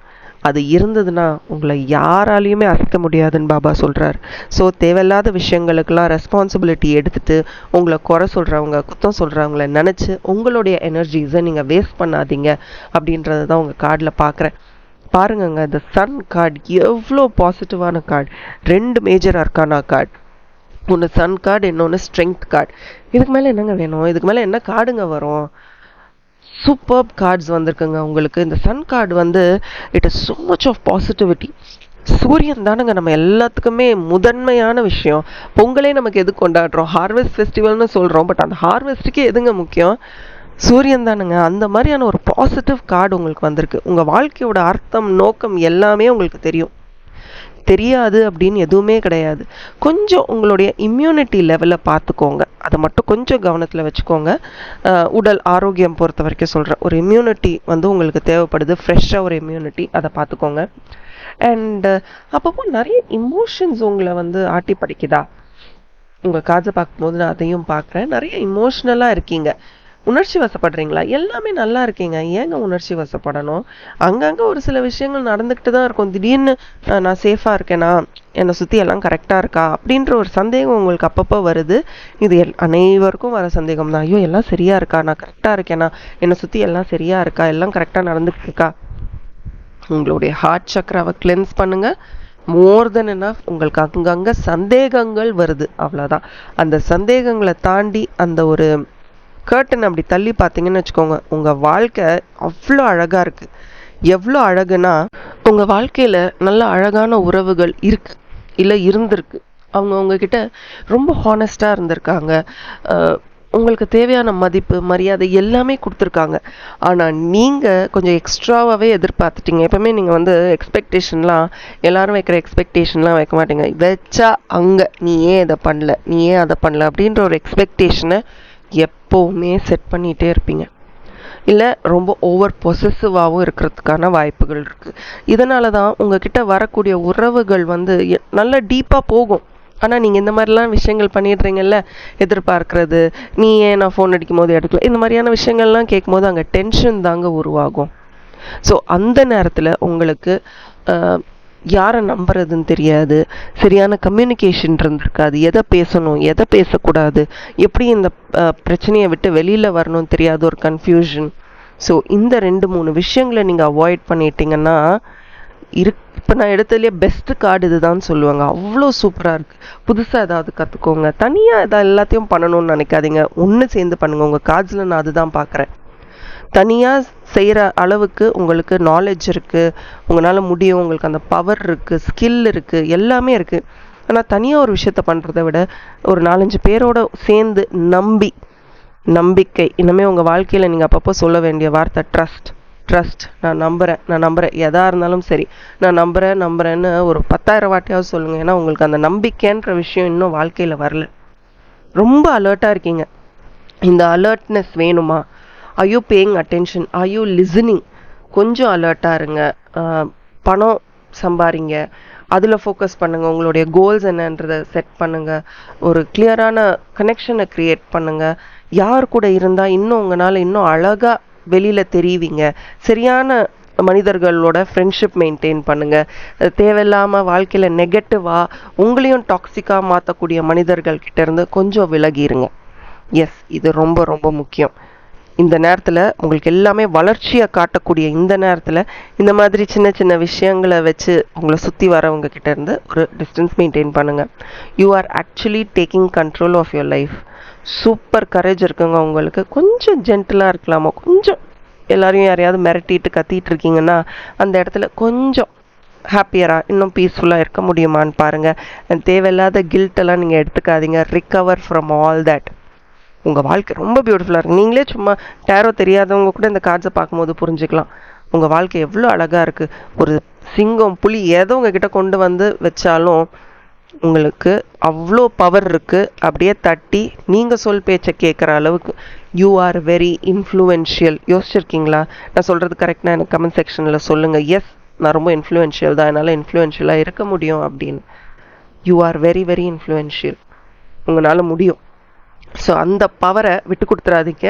அது இருந்ததுன்னா உங்களை யாராலையுமே அசைக்க முடியாதுன்னு பாபா சொல்கிறார். ஸோ தேவையில்லாத விஷயங்களுக்கெல்லாம் ரெஸ்பான்சிபிலிட்டி எடுத்துகிட்டு உங்களை குறை சொல்கிறவங்க, குத்தம் சொல்கிறவங்கள நினச்சி உங்களுடைய எனர்ஜிஸை நீங்கள் வேஸ்ட் பண்ணாதீங்க அப்படின்றது தான் உங்கள் கார்டில் பார்க்குறேன். பாருங்கங்க, இந்த சன் கார்டு எவ்வளோ பாசிட்டிவான கார்டு. 2 மேஜர் அர்கானா கார்டு, ஒன்று சன் கார்டு, இன்னொன்று ஸ்ட்ரென்த் கார்டு. இதுக்கு மேலே என்னங்க வேணும்? இதுக்கு மேலே என்ன கார்டுங்க வரும்? சூப்பர் கார்ட்ஸ் வந்திருக்குங்க உங்களுக்கு. இந்த சன் கார்டு வந்து it is so much of positivity. சூரியன் தானுங்க நம்ம எல்லாத்துக்குமே முதன்மையான விஷயம். பொங்கலே நமக்கு எது கொண்டாடுறோம்? ஹார்வெஸ்ட் ஃபெஸ்டிவல்னு சொல்கிறோம். பட் அந்த ஹார்வெஸ்ட்டுக்கே எதுங்க முக்கியம்? சூரியன் தானுங்க. அந்த மாதிரியான ஒரு பாசிட்டிவ் கார்டு உங்களுக்கு வந்திருக்கு. உங்கள் வாழ்க்கையோட அர்த்தம், நோக்கம் எல்லாமே உங்களுக்கு தெரியும். தெரியாது அப்படின்னு எதுவுமே கிடையாது. கொஞ்சம் உங்களுடைய இம்யூனிட்டி லெவலை பார்த்துக்கோங்க, அதை மட்டும் கொஞ்சம் கவனத்தில் வச்சுக்கோங்க. உடல் ஆரோக்கியம் பொறுத்த வரைக்கும் சொல்கிறேன், ஒரு இம்யூனிட்டி வந்து உங்களுக்கு தேவைப்படுது, ஃப்ரெஷ்ஷாக ஒரு இம்யூனிட்டி, அதை பார்த்துக்கோங்க. அண்ட் அப்பப்போ நிறைய இமோஷன்ஸ் உங்களை வந்து ஆட்டி படிக்குதா? உங்கள் காதை பார்க்கும்போது நான் அதையும் பார்க்குறேன். நிறைய இமோஷ்னலாக இருக்கீங்க, உணர்ச்சி வசப்படுறீங்களா? எல்லாமே நல்லா இருக்கீங்க, ஏங்க உணர்ச்சி வசப்படணும்? அங்கங்கே ஒரு சில விஷயங்கள் நடந்துக்கிட்டு தான் இருக்கும். திடீர்னு நான் சேஃபாக இருக்கேனா, என்னை சுற்றி எல்லாம் கரெக்டாக இருக்கா அப்படின்ற ஒரு சந்தேகம் உங்களுக்கு அப்பப்போ வருது. இது அனைவருக்கும் வர சந்தேகம் தான். ஐயோ எல்லாம் சரியாக இருக்கா, நான் கரெக்டாக இருக்கேனா, என்னை சுற்றி எல்லாம் சரியாக இருக்கா, எல்லாம் கரெக்டாக நடந்துக்கிட்டு இருக்கா? உங்களுடைய ஹார்ட் சக்கராவை கிளென்ஸ் பண்ணுங்க. மோர் தென் எனாஃப். உங்களுக்கு அங்கங்கே சந்தேகங்கள் வருது, அவ்வளோதான். அந்த சந்தேகங்களை தாண்டி அந்த ஒரு கர்டன் அப்படி தள்ளி பார்த்தீங்கன்னு வச்சுக்கோங்க, உங்கள் வாழ்க்கை அவ்வளோ அழகாக இருக்குது. எவ்வளோ அழகுனா, உங்கள் வாழ்க்கையில் நல்ல அழகான உறவுகள் இருக்குது, இல்லை இருந்திருக்கு. அவங்க உங்ககிட்ட ரொம்ப ஹானஸ்டாக இருந்திருக்காங்க. உங்களுக்கு தேவையான மதிப்பு, மரியாதை எல்லாமே கொடுத்துருக்காங்க. ஆனால் நீங்கள் கொஞ்சம் எக்ஸ்ட்ராவாகவே எதிர்பார்த்துட்டீங்க. எப்பவுமே நீங்கள் வந்து எக்ஸ்பெக்டேஷன்லாம், எல்லாரும் வைக்கிற எக்ஸ்பெக்டேஷன்லாம் வைக்க மாட்டீங்க. வச்சா அங்கே நீ ஏன் இதை பண்ணல, நீ ஏன் அதை பண்ணல அப்படின்ற ஒரு எக்ஸ்பெக்டேஷனை எப்போவுமே செட் பண்ணிகிட்டே இருப்பீங்க. இல்லை ரொம்ப ஓவர் பொசசிவாகவும் இருக்கிறதுக்கான வாய்ப்புகள் இருக்குது. இதனால தான் உங்ககிட்ட வரக்கூடிய உறவுகள் வந்து நல்ல டீப்பாக போகும். ஆனால் நீங்கள் இந்த மாதிரிலாம் விஷயங்கள் பண்ணிடுறீங்கல்ல, எதிர்பார்க்கறது, நீ ஏன் நான் ஃபோன் அடிக்கும் போது எடுக்கல, இந்த மாதிரியான விஷயங்கள்லாம் கேட்கும்போது அங்கே டென்ஷன் தாங்க உருவாகும். ஸோ அந்த நேரத்தில் உங்களுக்கு யாரை நம்புறதுன்னு தெரியாது, சரியான கம்யூனிகேஷன் இருந்திருக்காது, எதை பேசணும் எதை பேசக்கூடாது, எப்படி இந்த பிரச்சனையை விட்டு வெளியில் வரணும்னு தெரியாத ஒரு கன்ஃபியூஷன். ஸோ இந்த 2-3 விஷயங்களை நீங்கள் அவாய்ட் பண்ணிட்டீங்கன்னா இப்போ நான் எடுத்ததுலேயே பெஸ்ட்டு கார்டு இதுதான் சொல்லுவாங்க. அவ்வளோ சூப்பராக இருக்குது. புதுசாக ஏதாவது கற்றுக்கோங்க. தனியாக எதாவது எல்லாத்தையும் பண்ணணும்னு நினைக்காதீங்க. ஒன்று சேர்ந்து பண்ணுங்கள். உங்கள் கார்ட்ஸில் நான் அதுதான் பார்க்குறேன். தனியாக செய்கிற அளவுக்கு உங்களுக்கு நாலேஜ் இருக்குது, உங்களால் முடியும், உங்களுக்கு அந்த பவர் இருக்குது, ஸ்கில் இருக்குது, எல்லாமே இருக்குது. ஆனால் தனியாக ஒரு விஷயத்த பண்ணுறத விட ஒரு 4-5 பேரோட சேர்ந்து நம்பிக்கை இனிமேல் உங்கள் வாழ்க்கையில் நீங்கள் அப்பப்போ சொல்ல வேண்டிய வார்த்தை ட்ரஸ்ட். நான் நம்புகிறேன். எதாக இருந்தாலும் சரி, நான் நம்புகிறேன்னு ஒரு 10,000 வாட்டியாவது சொல்லுங்கள். ஏன்னா உங்களுக்கு அந்த நம்பிக்கைன்ற விஷயம் இன்னும் வாழ்க்கையில் வரல. ரொம்ப அலர்ட்டாக இருக்கீங்க. இந்த அலர்ட்னஸ் வேணுமா? Are you paying attention? Are you listening? கொஞ்சம் அலர்ட்டாக இருங்க. பணம் சம்பாதிங்க, அதில் ஃபோக்கஸ் பண்ணுங்கள். உங்களுடைய கோல்ஸ் என்னன்றதை செட் பண்ணுங்கள். ஒரு கிளியரான கனெக்ஷனை க்ரியேட் பண்ணுங்கள். யார் கூட இருந்தால் இன்னும் உங்களால் இன்னும் அழகாக வெளியில் தெரிவிங்க. சரியான மனிதர்களோட ஃப்ரெண்ட்ஷிப் மெயின்டைன் பண்ணுங்கள். தேவையில்லாமல் வாழ்க்கையில் நெகட்டிவாக உங்களையும் டாக்ஸிக்காக மாற்றக்கூடிய மனிதர்கள்கிட்ட இருந்து கொஞ்சம் விலகிருங்க. எஸ், இது ரொம்ப ரொம்ப முக்கியம். இந்த நேரத்தில் உங்களுக்கு எல்லாமே வளர்ச்சியை காட்டக்கூடிய இந்த நேரத்தில் இந்த மாதிரி சின்ன சின்ன விஷயங்களை வச்சு உங்களை சுற்றி வரவங்க கிட்ட இருந்து ஒரு டிஸ்டன்ஸ் மெயின்டைன் பண்ணுங்கள். You are actually taking control of your life. Super courage இருக்குங்க உங்களுக்கு. கொஞ்சம் ஜென்டிலாக இருக்கலாமா? கொஞ்சம் எல்லாரையும் யாரையாவது மிரட்டிட்டு கத்திட்டு இருக்கீங்கன்னா அந்த இடத்துல கொஞ்சம் ஹாப்பியராக இன்னும் பீஸ்ஃபுல்லாக இருக்க முடியுமான்னு பாருங்கள். தேவையில்லாத கில்ட்டெல்லாம் நீங்கள் எடுத்துக்காதீங்க. Recover from all that. உங்கள் வாழ்க்கை ரொம்ப பியூட்டிஃபுல்லாக இருக்குது. நீங்களே சும்மா டேரோ தெரியாதவங்க கூட இந்த கார்ட்ஸை பார்க்கும்போது புரிஞ்சுக்கலாம் உங்கள் வாழ்க்கை எவ்வளோ அழகாக இருக்குது. ஒரு சிங்கம், புலி எதோ உங்ககிட்ட கொண்டு வந்து வச்சாலும் உங்களுக்கு அவ்வளோ பவர் இருக்குது. அப்படியே தட்டி நீங்கள் சொல் பேச்சை கேட்குற அளவுக்கு யூ ஆர் வெரி இன்ஃப்ளூயன்ஷியல். யோசிச்சிருக்கீங்களா? நான் சொல்கிறது கரெக்டாக எனக்கு கமெண்ட் செக்ஷனில் சொல்லுங்கள். எஸ், நான் ரொம்ப இன்ஃப்ளூயன்ஷியல் தான், என்னால் இன்ஃப்ளூயன்ஷியலாக இருக்க முடியும் அப்படின்னு. You are very very influential. உங்களால் முடியும். ஸோ அந்த பவரை விட்டு கொடுத்துறாதீங்க.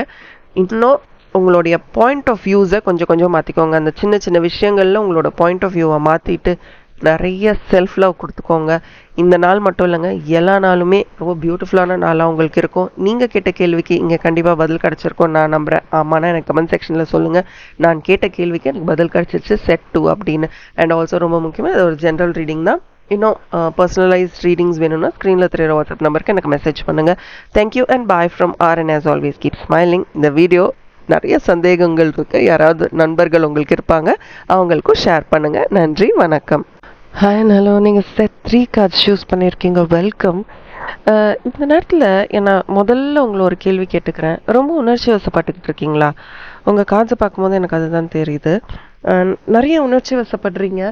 இன்னும் உங்களுடைய பாயிண்ட் ஆஃப் வியூஸை கொஞ்சம் கொஞ்சம் மாற்றிக்கோங்க. அந்த சின்ன சின்ன விஷயங்களில் உங்களோட பாயிண்ட் ஆஃப் வியூவை மாற்றிட்டு நிறைய செல்ஃப் லவ் கொடுத்துக்கோங்க. இந்த நாள் மட்டும் இல்லைங்க, எல்லா நாளுமே ரொம்ப பியூட்டிஃபுல்லான நாளாக உங்களுக்கு இருக்கும். நீங்கள் கேட்ட கேள்விக்கு இங்கே கண்டிப்பாக பதில் கிடச்சிருக்கும் நான் நம்புகிறேன். ஆமாண்ணா எனக்கு கமெண்ட் செக்ஷனில் சொல்லுங்கள். நான் கேட்ட கேள்விக்கு எனக்கு பதில் கிடச்சிருச்சு, செட் 2 அப்படின்னு. அண்ட் ஆல்சோ ரொம்ப முக்கியமாக இது ஒரு ஜென்ரல் ரீடிங் தான். இன்னும் பர்சனலைஸ்ட் ரீடிங்ஸ் வேணும்னா ஸ்க்ரீனில் தெரியுற வாட்ஸ்அப் நம்பருக்கு எனக்கு மெசேஜ் பண்ணுங்கள். Thank you and bye from RN. as always keep smiling. இந்த வீடியோ நிறைய சந்தேகங்கள் இருக்குது, யாராவது நண்பர்கள் உங்களுக்கு இருப்பாங்க, அவங்களுக்கும் ஷேர் பண்ணுங்கள். நன்றி, வணக்கம். Hi and hello. நீங்கள் செட் 3 cards சூஸ் பண்ணியிருக்கீங்க. வெல்கம். இந்த நேரத்தில் நான் முதல்ல உங்களை ஒரு கேள்வி கேட்டுக்கிறேன். ரொம்ப உணர்ச்சி வசப்பட்டுக்கிட்டு இருக்கீங்களா? உங்கள் கார்ட்ஸை பார்க்கும்போது எனக்கு அதுதான் தெரியுது. நிறைய உணர்ச்சி வசப்படுறீங்க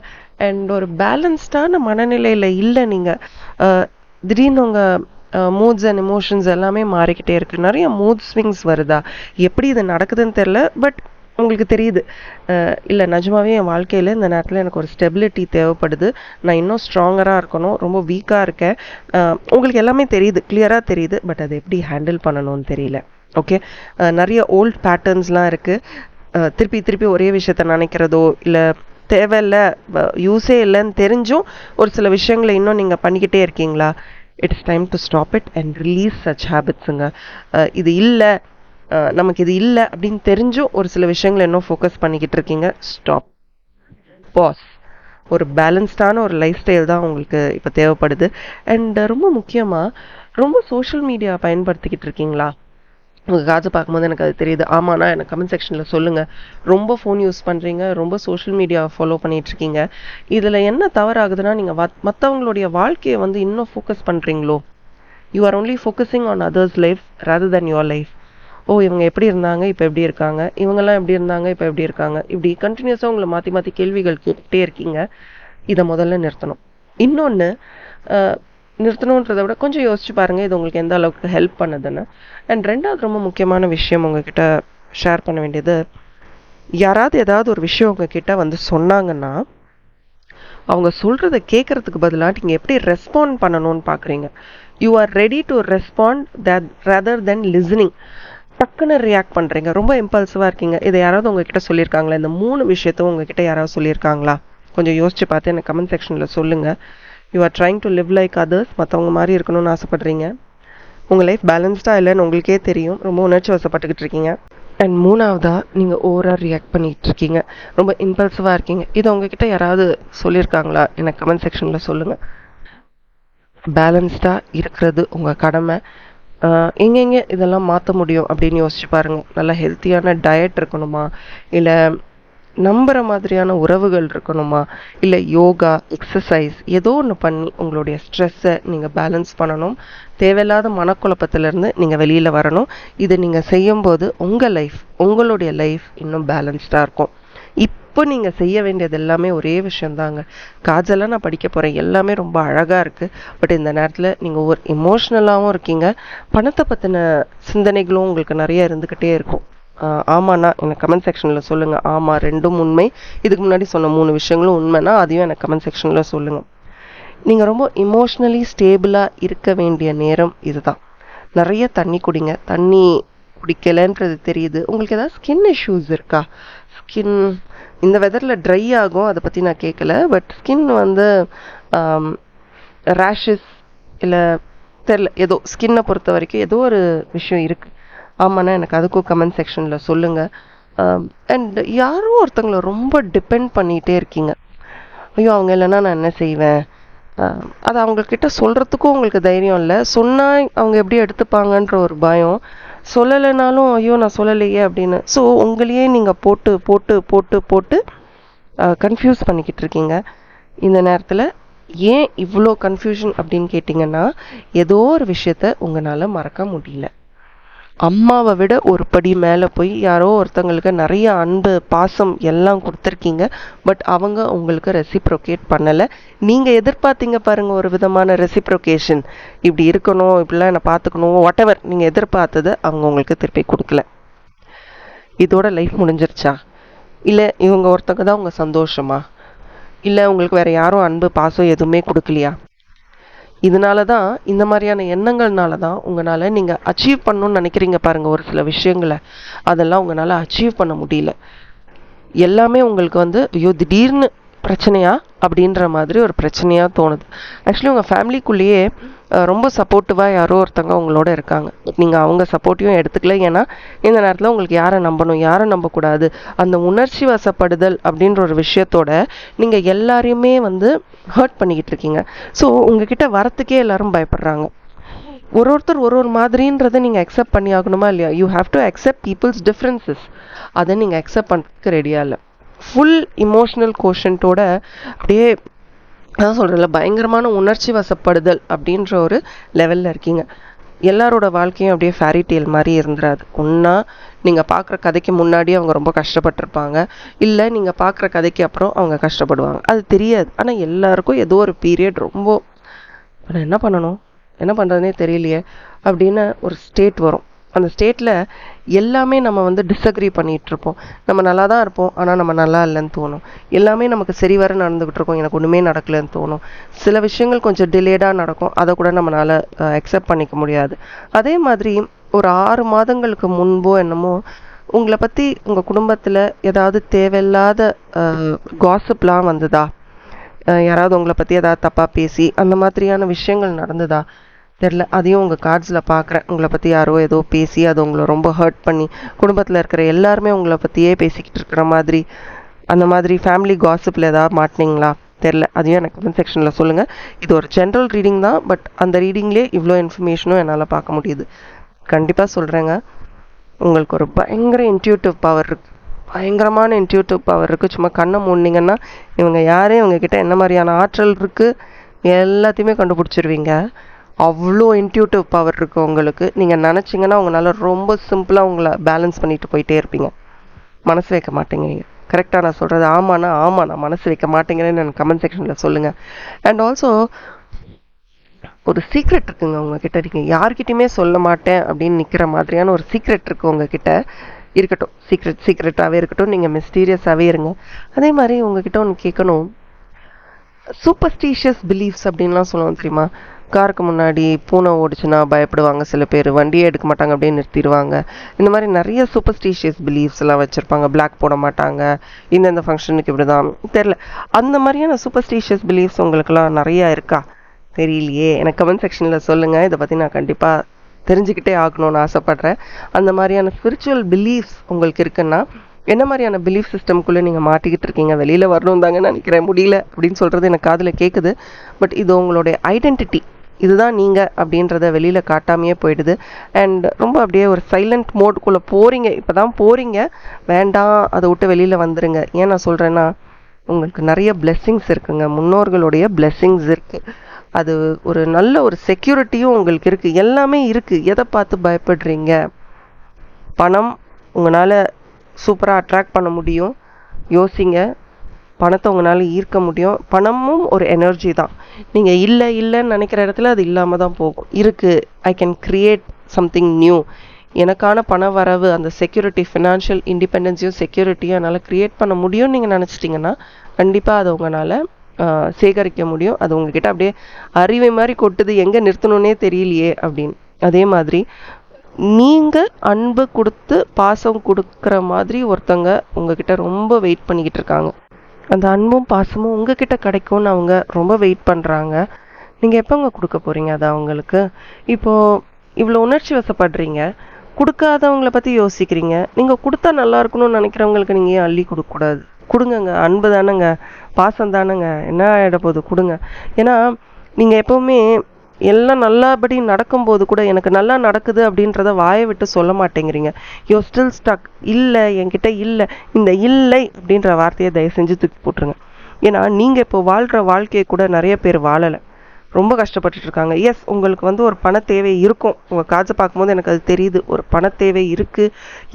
அண்ட் ஒரு பேலன்ஸ்டான மனநிலையில் இல்லை. நீங்கள் திடீர்னு உங்கள் மூட்ஸ் அண்ட் எமோஷன்ஸ் எல்லாமே மாறிக்கிட்டே இருக்குது. நிறைய மூட் ஸ்விங்ஸ் வருதா? எப்படி இது நடக்குதுன்னு தெரில, பட் உங்களுக்கு தெரியுது இல்லை நிஜமாவே என் வாழ்க்கையில் இந்த நேரத்தில் எனக்கு ஒரு ஸ்டெபிலிட்டி தேவைப்படுது, நான் இன்னும் ஸ்ட்ராங்கராக இருக்கணும், ரொம்ப வீக்காக இருக்கேன். உங்களுக்கு எல்லாமே தெரியுது, கிளியராக தெரியுது, பட் அதை எப்படி ஹேண்டில் பண்ணணும்னு தெரியல. ஓகே, நிறைய ஓல்ட் பேட்டர்ன்ஸ்லாம் இருக்குது. திருப்பி திருப்பி ஒரே விஷயத்த நினைக்கிறதோ இல்லை தேவையில்லை யூஸே இல்லைன்னு தெரிஞ்சும் ஒரு சில விஷயங்களை இன்னும் நீங்கள் பண்ணிக்கிட்டே இருக்கீங்களா? It's time to stop it and release such ஹேபிட்ஸுங்க. இது இல்லை, நமக்கு இது இல்லை அப்படின்னு தெரிஞ்சும் ஒரு சில விஷயங்களை இன்னும் ஃபோக்கஸ் பண்ணிக்கிட்டு இருக்கீங்க. Stop, pause. ஒரு பேலன்ஸ்டான ஒரு லைஃப் ஸ்டைல் தான் உங்களுக்கு இப்போ தேவைப்படுது. அண்ட் ரொம்ப முக்கியமாக ரொம்ப சோஷியல் மீடியா பயன்படுத்திக்கிட்டு இருக்கீங்களா? உங்கள் காசை பார்க்கும்போது எனக்கு அது தெரியுது. ஆமாண்ணா எனக்கு கமெண்ட் செக்ஷனில் சொல்லுங்கள். ரொம்ப ஃபோன் யூஸ் பண்ணுறீங்க, ரொம்ப சோஷியல் மீடியா ஃபாலோ பண்ணிகிட்ருக்கீங்க. இதில் என்ன தவறாகுதுன்னா நீங்கள் மற்றவங்களுடைய வாழ்க்கையை வந்து இன்னும் ஃபோக்கஸ் பண்ணுறீங்களோ? You are only focusing on others life rather than your life. ஓ இவங்க எப்படி இருந்தாங்க இப்போ எப்படி இருக்காங்க, இவங்கெல்லாம் எப்படி இருந்தாங்க இப்போ எப்படி இருக்காங்க, இப்படி கண்டினியூஸாக உங்களை மாற்றி மாற்றி கேள்விகள் கேட்டுகிட்டே இருக்கீங்க. இதை முதல்ல நிறுத்தணும். இன்னொன்று, நிறுத்தணுன்றதை விட கொஞ்சம் யோசிச்சு பாருங்கள் இது உங்களுக்கு எந்த அளவுக்கு ஹெல்ப் பண்ணுதுன்னு. அண்ட் ரெண்டாவது ரொம்ப முக்கியமான விஷயம் உங்ககிட்ட ஷேர் பண்ண வேண்டியது, யாராவது ஏதாவது ஒரு விஷயம் உங்ககிட்ட வந்து சொன்னாங்கன்னா அவங்க சொல்கிறத கேட்குறதுக்கு பதிலாக நீங்கள் எப்படி ரெஸ்பாண்ட் பண்ணணும்னு பார்க்குறீங்க. You are ready to respond that rather then listening. டக்குன்னு ரியாக்ட் பண்ணுறீங்க, ரொம்ப இம்பல்சிவாக இருக்கீங்க. இதை யாராவது உங்ககிட்ட சொல்லியிருக்காங்களா? இந்த 3 விஷயத்தும் உங்ககிட்ட யாராவது சொல்லியிருக்காங்களா? கொஞ்சம் யோசிச்சு பார்த்து எனக்கு கமெண்ட் செக்ஷனில் சொல்லுங்கள். You are trying to live like others. மற்றவங்க மாதிரி இருக்கணும்னு ஆசைப்பட்றீங்க. உங்கள் லைஃப் பேலன்ஸ்டாக இல்லைன்னு உங்களுக்கே தெரியும். ரொம்ப உணர்ச்சி வசப்பட்டுக்கிட்டு இருக்கீங்க. அண்ட் மூணாவதா நீங்கள் ஓவராக ரியாக்ட் பண்ணிகிட்டு இருக்கீங்க, ரொம்ப இம்பல்சிவாக இருக்கீங்க. இது உங்ககிட்ட யாராவது சொல்லியிருக்காங்களா? எனக்கு கமெண்ட் செக்ஷனில் சொல்லுங்கள். பேலன்ஸ்டாக இருக்கிறது உங்கள் கடமை. எங்கெங்கே இதெல்லாம் மாற்ற முடியும் அப்படின்னு யோசிச்சு பாருங்கள். நல்லா ஹெல்த்தியான டயட் இருக்கணுமா, இல்லை நம்புகிற மாதிரியான உறவுகள் இருக்கணுமா, இல்லை யோகா எக்ஸசைஸ் ஏதோ ஒன்று பண்ணி உங்களுடைய ஸ்ட்ரெஸ்ஸை நீங்கள் பேலன்ஸ் பண்ணணும். தேவையில்லாத மனக்குழப்பத்திலேருந்து நீங்கள் வெளியில் வரணும். இதை நீங்கள் செய்யும்போது உங்கள் லைஃப், உங்களுடைய லைஃப் இன்னும் பேலன்ஸ்டாக இருக்கும். இப்போ நீங்கள் செய்ய வேண்டியது எல்லாமே ஒரே விஷயந்தாங்க. காஜெல்லாம் நான் படிக்க போகிறேன், எல்லாமே ரொம்ப அழகாக இருக்குது. பட் இந்த நேரத்தில் நீங்கள் ஒரு எமோஷ்னலாகவும் இருக்கீங்க, பணத்தை பற்றின சிந்தனைகளும் உங்களுக்கு நிறைய இருந்துக்கிட்டே இருக்கும். ஆமாண்ணா எனக்கு கமெண்ட் செக்ஷனில் சொல்லுங்கள். ஆமாம், ரெண்டும் உண்மை. இதுக்கு முன்னாடி சொன்ன 3 விஷயங்களும் உண்மைனா அதையும் எனக்கு கமெண்ட் செக்ஷனில் சொல்லுங்கள். நீங்கள் ரொம்ப இமோஷ்னலி ஸ்டேபிளாக இருக்க வேண்டிய நேரம் இதுதான். நிறைய தண்ணி குடிங்க. தண்ணி குடிக்கலைன்றது தெரியுது. உங்களுக்கு ஏதாவது ஸ்கின் இஷ்யூஸ் இருக்கா? ஸ்கின் இந்த வெதரில் ட்ரை ஆகும், அதை பற்றி நான் கேட்கல. பட் ஸ்கின் வந்து ரேஷஸ் இல்லை தெரில, ஏதோ ஸ்கின்னை பொறுத்த வரைக்கும் ஏதோ ஒரு விஷயம் இருக்குது. ஆமாண்ணா எனக்கு அதுக்கும் கமெண்ட் செக்ஷனில் சொல்லுங்கள். அண்ட் யாரோ ஒருத்தங்களை ரொம்ப டிபெண்ட் பண்ணிகிட்டே இருக்கீங்க. ஐயோ அவங்க இல்லைன்னா நான் என்ன செய்வேன், அது அவங்கக்கிட்ட சொல்கிறதுக்கும் உங்களுக்கு தைரியம் இல்லை. சொன்னால் அவங்க எப்படி எடுத்துப்பாங்கன்ற ஒரு பயம். சொல்லலைனாலும் ஐயோ நான் சொல்லலையே அப்படின்னு. ஸோ உங்களையே நீங்கள் போட்டு போட்டு போட்டு போட்டு கன்ஃபியூஸ் பண்ணிக்கிட்டு இருக்கீங்க. இந்த நேரத்தில் ஏன் இவ்வளோ கன்ஃபியூஷன் அப்படின்னு கேட்டிங்கன்னா, ஏதோ ஒரு விஷயத்த உங்களால் மறக்க முடியல. அம்மாவை விட ஒரு படி மேலே போய் யாரோ ஒருத்தங்களுக்கு நிறைய அன்பு பாசம் எல்லாம் கொடுத்துருக்கீங்க. பட் அவங்க உங்களுக்கு ரெசிப்ரோகேட் பண்ணலை. நீங்கள் எதிர்பார்த்தீங்க பாருங்கள் ஒரு விதமான ரெசிப்ரோகேஷன், இப்படி இருக்கணும், இப்படிலாம் என்னை பார்த்துக்கணும், வாட் எவர் நீங்கள் எதிர்பார்த்ததை அவங்க உங்களுக்கு திருப்பி கொடுக்கல. இதோட லைஃப் முடிஞ்சிருச்சா? இல்லை இவங்க ஒருத்தங்க தான் உங்கள் சந்தோஷமா? இல்லை உங்களுக்கு வேறு யாரும் அன்பு பாசம் எதுவுமே கொடுக்கலையா? இதனால தான், இந்த மாதிரியான எண்ணங்கள்னால தான் உங்களால் நீங்கள் அச்சீவ் பண்ணணும்னு நினைக்கிறீங்க பாருங்கள் ஒரு சில விஷயங்களை, அதெல்லாம் உங்களால் அச்சீவ் பண்ண முடியல. எல்லாமே உங்களுக்கு வந்து ஐயோ திடீர்னு பிரச்சனையா அப்படின்ற மாதிரி ஒரு பிரச்சனையாக தோணுது. ஆக்சுவலி உங்கள் ஃபேமிலிக்குள்ளேயே ரொம்ப சப்போர்ட்டிவாக யாரோ ஒருத்தங்க உங்களோட இருக்காங்க. நீங்கள் அவங்க சப்போர்ட்டிவும் எடுத்துக்கல. ஏன்னா இந்த நேரத்தில் உங்களுக்கு யாரை நம்பணும், யாரை நம்பக்கூடாது, அந்த உணர்ச்சி வசப்படுதல் அப்படின்ற ஒரு விஷயத்தோட நீங்கள் எல்லாரையுமே வந்து ஹர்ட் பண்ணிக்கிட்டு இருக்கீங்க. ஸோ உங்ககிட்ட வரத்துக்கே எல்லாரும் பயப்படுறாங்க. ஒருத்தர் ஒரு மாதிரின்றதை நீங்கள் அக்செப்ட் பண்ணி ஆகணுமா இல்லையா? You have to accept people's differences. அதை நீங்கள் அக்செப்ட் பண்ணுறதுக்கு ரெடியாக இல்லை. ஃபுல் இமோஷ்னல் கோஷன்ட்டோட அப்படியே அதான் சொல்கிறேன்ல, பயங்கரமான உணர்ச்சி வசப்படுதல் அப்படின்ற ஒரு லெவலில் இருக்கீங்க. எல்லாரோட வாழ்க்கையும் அப்படியே ஃபேரி டேல் மாதிரி இருந்துடாது. ஒன்றா நீங்கள் பார்க்குற கதைக்கு முன்னாடி அவங்க ரொம்ப கஷ்டப்பட்டிருப்பாங்க, இல்லை நீங்கள் பார்க்குற கதைக்கு அப்புறம் அவங்க கஷ்டப்படுவாங்க. அது தெரியாது. ஆனால் எல்லாருக்கும் ஏதோ ஒரு பீரியட் ரொம்ப நான் என்ன பண்ணணும், என்ன பண்ணுறதுனே தெரியலையே அப்படின்னு ஒரு ஸ்டேட் வரும். அந்த ஸ்டேட்டில் எல்லாமே நம்ம வந்து டிஸ்அக்ரி பண்ணிகிட்ருப்போம். நம்ம நல்லா தான் இருப்போம், ஆனால் நம்ம நல்லா இல்லைன்னு தோணும். எல்லாமே நமக்கு சரி வர நடந்துக்கிட்டு இருக்கோம், எனக்கு ஒன்றுமே நடக்கலைன்னு தோணும். சில விஷயங்கள் கொஞ்சம் டிலேடாக நடக்கும், அதை கூட நம்மளால் அக்செப்ட் பண்ணிக்க முடியாது. அதே மாதிரி ஒரு 6 மாதங்களுக்கு முன்போ என்னமோ உங்களை பற்றி உங்கள் குடும்பத்தில் ஏதாவது தேவையில்லாத காசிப்லாம் வந்ததா? யாராவது உங்களை பற்றி ஏதாவது தப்பாக பேசி அந்த மாதிரியான விஷயங்கள் நடந்ததா தெரில. அதையும் உங்கள் கார்ட்ஸில் பார்க்குறேன். உங்களை பற்றி யாரோ ஏதோ பேசி அது உங்களை ரொம்ப ஹர்ட் பண்ணி குடும்பத்தில் இருக்கிற எல்லாருமே உங்களை பற்றியே பேசிக்கிட்டு இருக்கிற மாதிரி, அந்த மாதிரி ஃபேமிலி காசிப்பில் ஏதாவது மாட்டினீங்களா தெரில. அதையும் எனக்கு கமெண்ட் செக்ஷனில் சொல்லுங்கள். இது ஒரு ஜென்ரல் ரீடிங் தான், பட் அந்த ரீடிங்லேயே இவ்வளோ இன்ஃபர்மேஷனும் என்னால் பார்க்க முடியுது. கண்டிப்பாக சொல்கிறேங்க, உங்களுக்கு ஒரு பயங்கர இன்ட்யூட்டிவ் பவர் இருக்குது, பயங்கரமான இன்ட்யூட்டிவ் பவர் இருக்குது. சும்மா கண்ணை மூடினீங்கன்னா இவங்க யாரே, இவங்கக்கிட்ட என்ன மாதிரியான ஆற்றல் இருக்குது எல்லாத்தையுமே கண்டுபிடிச்சிருவீங்க. அவ்வளோ இன்ட்யூட்டிவ் பவர் இருக்குது உங்களுக்கு. நீங்கள் நினச்சிங்கன்னா உங்களால் ரொம்ப சிம்பிளாக உங்களை பேலன்ஸ் பண்ணிட்டு போயிட்டே இருப்பீங்க. மனசு வைக்க மாட்டேங்கிறீங்க. கரெக்டாக நான் சொல்கிறது? ஆமாண்ணா நான் மனசு வைக்க மாட்டேங்கிறேன்னு எனக்கு கமெண்ட் செக்ஷனில் சொல்லுங்கள். அண்ட் ஆல்சோ ஒரு சீக்ரெட் இருக்குங்க உங்ககிட்ட. நீங்கள் யார்கிட்டையுமே சொல்ல மாட்டேன் அப்படின்னு நிற்கிற மாதிரியான ஒரு சீக்ரெட் இருக்குது உங்ககிட்ட. இருக்கட்டும், சீக்ரெட்டாகவே இருக்கட்டும், நீங்கள் மிஸ்டீரியஸாகவே இருங்க. அதே மாதிரி உங்ககிட்ட ஒன்று கேட்கணும். சூப்பர்ஸ்டிஷியஸ் பிலீஃப்ஸ் அப்படின்லாம் சொல்லுவோம் தெரியுமா? காருக்கு முன்னாடி பூனை ஓடிச்சுன்னா பயப்படுவாங்க சில பேர், வண்டியே எடுக்க மாட்டாங்க, அப்படியே நிறுத்திடுவாங்க. இந்த மாதிரி நிறைய சூப்பர்ஸ்டிஷியஸ் பிலீஃப்ஸ் எல்லாம் வச்சுருப்பாங்க. பிளாக் போட மாட்டாங்க, இந்தந்த ஃபங்க்ஷனுக்கு இப்படி தான் தெரில. அந்த மாதிரியான சூப்பர்ஸ்டிஷியஸ் பிலீஃப்ஸ் உங்களுக்கெல்லாம் நிறையா இருக்கா? தெரியலையே. எனக்கு கமெண்ட் செக்ஷனில் சொல்லுங்கள். இதை பற்றி நான் கண்டிப்பாக தெரிஞ்சுக்கிட்டே ஆகணும்னு ஆசைப்பட்றேன். அந்த மாதிரியான ஸ்பிரிச்சுவல் பிலீஃப்ஸ் உங்களுக்கு இருக்குன்னா, என்ன மாதிரியான பிலீஃப் சிஸ்டம்குள்ளே நீங்கள் மாட்டிக்கிட்டு இருக்கீங்க? வெளியில் வரணும் தாங்க நினைக்கிறேன், முடியல அப்படின்னு சொல்கிறது எனக்கு காதில் கேட்குது. பட் இது உங்களுடைய ஐடென்டிட்டி, இதுதான் நீங்கள் அப்படின்றத வெளியில் காட்டாமையே போயிடுது. அண்ட் ரொம்ப அப்படியே ஒரு சைலண்ட் மோடுக்குள்ளே போகிறீங்க. இப்போ தான் போகிறீங்க, வேண்டாம், அதை விட்டு வெளியில் வந்துடுங்க. ஏன் நான் சொல்கிறேன்னா, உங்களுக்கு நிறைய பிளெஸ்ஸிங்ஸ் இருக்குங்க, முன்னோர்களுடைய பிளெஸ்ஸிங்ஸ் இருக்குது. அது ஒரு நல்ல ஒரு செக்யூரிட்டியும் உங்களுக்கு இருக்குது, எல்லாமே இருக்குது. எதை பார்த்து பயப்படுறீங்க? பணம் உங்களால் சூப்பராக அட்ராக்ட் பண்ண முடியும், யோசிங்க. பணத்தை உங்களால் ஈர்க்க முடியும். பணமும் ஒரு எனர்ஜி தான். நீங்கள் இல்லைன்னு நினைக்கிற இடத்துல அது இல்லாமல் தான் போகும். இருக்குது, I can create something new, எனக்கான பண வரவு, அந்த செக்யூரிட்டி, ஃபினான்ஷியல் இண்டிபெண்டன்ஸையும் செக்யூரிட்டியும் என்னால் க்ரியேட் பண்ண முடியும்னு நீங்கள் நினச்சிட்டிங்கன்னா கண்டிப்பாக அதை உங்களால் சேகரிக்க முடியும். அது உங்ககிட்ட அப்படியே அறிவை மாதிரி கொட்டுது, எங்கே நிறுத்தணுன்னே தெரியலையே அப்படின்னு. அதே மாதிரி நீங்கள் அன்பு கொடுத்து பாசம் கொடுக்குற மாதிரி ஒருத்தங்க உங்ககிட்ட ரொம்ப வெயிட் பண்ணிக்கிட்டு இருக்காங்க. அந்த அன்பும் பாசமும் உங்ககிட்ட கிடைக்கும்னு அவங்க ரொம்ப வெயிட் பண்ணுறாங்க. நீங்கள் எப்போங்க கொடுக்க போகிறீங்க அதை அவங்களுக்கு? இப்போது இவ்வளோ உணர்ச்சி வசப்படுறீங்க, கொடுக்காதவங்கள பற்றி யோசிக்கிறீங்க. நீங்கள் கொடுத்தா நல்லா இருக்கணும்னு நினைக்கிறவங்களுக்கு நீங்கள் ஏன் அள்ளி கொடுக்கக்கூடாது? கொடுங்கங்க, அன்பு தானேங்க, பாசம் தானேங்க, என்ன ஆகிட போகுது, கொடுங்க. ஏன்னா நீங்கள் எப்போவுமே எல்லாம் நல்லபடி நடக்கும்போது கூட எனக்கு நல்லா நடக்குது அப்படின்றத வாயை விட்டு சொல்ல மாட்டேங்கிறீங்க. You still stuck. இல்லை, என்கிட்ட இல்லை. இந்த இல்லை அப்படின்ற வார்த்தையை தயவு செஞ்சு தூக்கி போட்டுருங்க. ஏன்னா நீங்கள் இப்போ வாழ்கிற வாழ்க்கையை கூட நிறைய பேர் வாழலை, ரொம்ப கஷ்டப்பட்டுட்டு இருக்காங்க. எஸ், உங்களுக்கு ஒரு பண தேவை இருக்கும். உங்கள் காசை பார்க்கும்போது எனக்கு அது தெரியுது, ஒரு பண தேவை இருக்குது.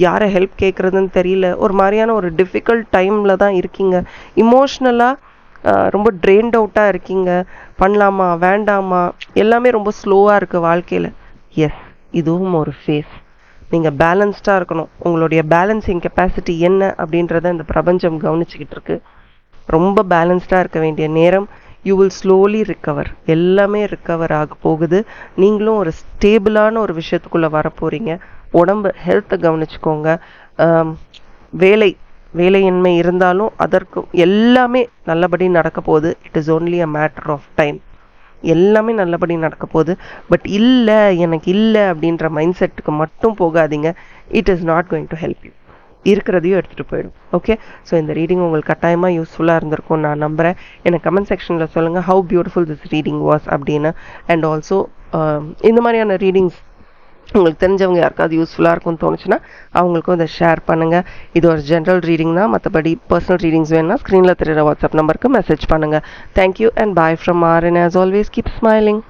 யாரை ஹெல்ப் கேட்குறதுன்னு தெரியல, ஒரு மாதிரியான ஒரு டிஃபிகல்ட் டைமில் தான் இருக்கீங்க. இமோஷ்னலாக ரொம்ப ட்ரெயின்ட் அவுட்டாக இருக்கீங்க. பண்ணலாமா வேண்டாமா, எல்லாமே ரொம்ப ஸ்லோவாக இருக்குது வாழ்க்கையில். எஸ், இதுவும் ஒரு ஃபேஸ். நீங்கள் பேலன்ஸ்டாக இருக்கணும். உங்களுடைய பேலன்சிங் கெப்பாசிட்டி என்ன அப்படின்றத இந்த பிரபஞ்சம் கவனிச்சுக்கிட்டு இருக்கு. ரொம்ப பேலன்ஸ்டாக இருக்க வேண்டிய நேரம். You will slowly recover. எல்லாமே ரிக்கவர் ஆக போகுது. நீங்களும் ஒரு ஸ்டேபிளான ஒரு விஷயத்துக்குள்ளே வர போகிறீங்க. உடம்பு ஹெல்த்தை கவனிச்சுக்கோங்க. வேலையின்மை இருந்தாலும் அதற்கு எல்லாமே நல்லபடி நடக்க போகுது. It is only a matter of time. எல்லாமே நல்லபடி நடக்க போகுது. பட் இல்லை, எனக்கு இல்லை அப்படின்ற மைண்ட் செட்டுக்கு மட்டும் போகாதீங்க. It is not going to help you. இருக்கிறதையும் எடுத்துகிட்டு போயிடும். ஓகே, ஸோ இந்த ரீடிங் உங்களுக்கு கட்டாயமாக யூஸ்ஃபுல்லாக இருந்திருக்கும் நான் நம்புகிறேன். எனக்கு கமெண்ட் செக்ஷனில் சொல்லுங்கள் how beautiful this reading was அப்படின்னு. அண்ட் ஆல்சோ இந்த மாதிரியான ரீடிங்ஸ் உங்களுக்கு தெரிஞ்சவங்க யாருக்காவது யூஸ்ஃபுல்லாக இருக்கும்னு தோணுச்சுன்னா அவங்களுக்கும் இதை ஷேர் பண்ணுங்கள். இது ஒரு ஜென்ரல் ரீடிங் தான். மற்றபடி பர்சனல் ரீடிங்ஸ் வேணும்னா ஸ்க்ரீனில் தெரிகிற வாட்ஸ்அப் நம்பருக்கு மெசேஜ் பண்ணுங்கள். Thank you and bye from R. And as always keep smiling.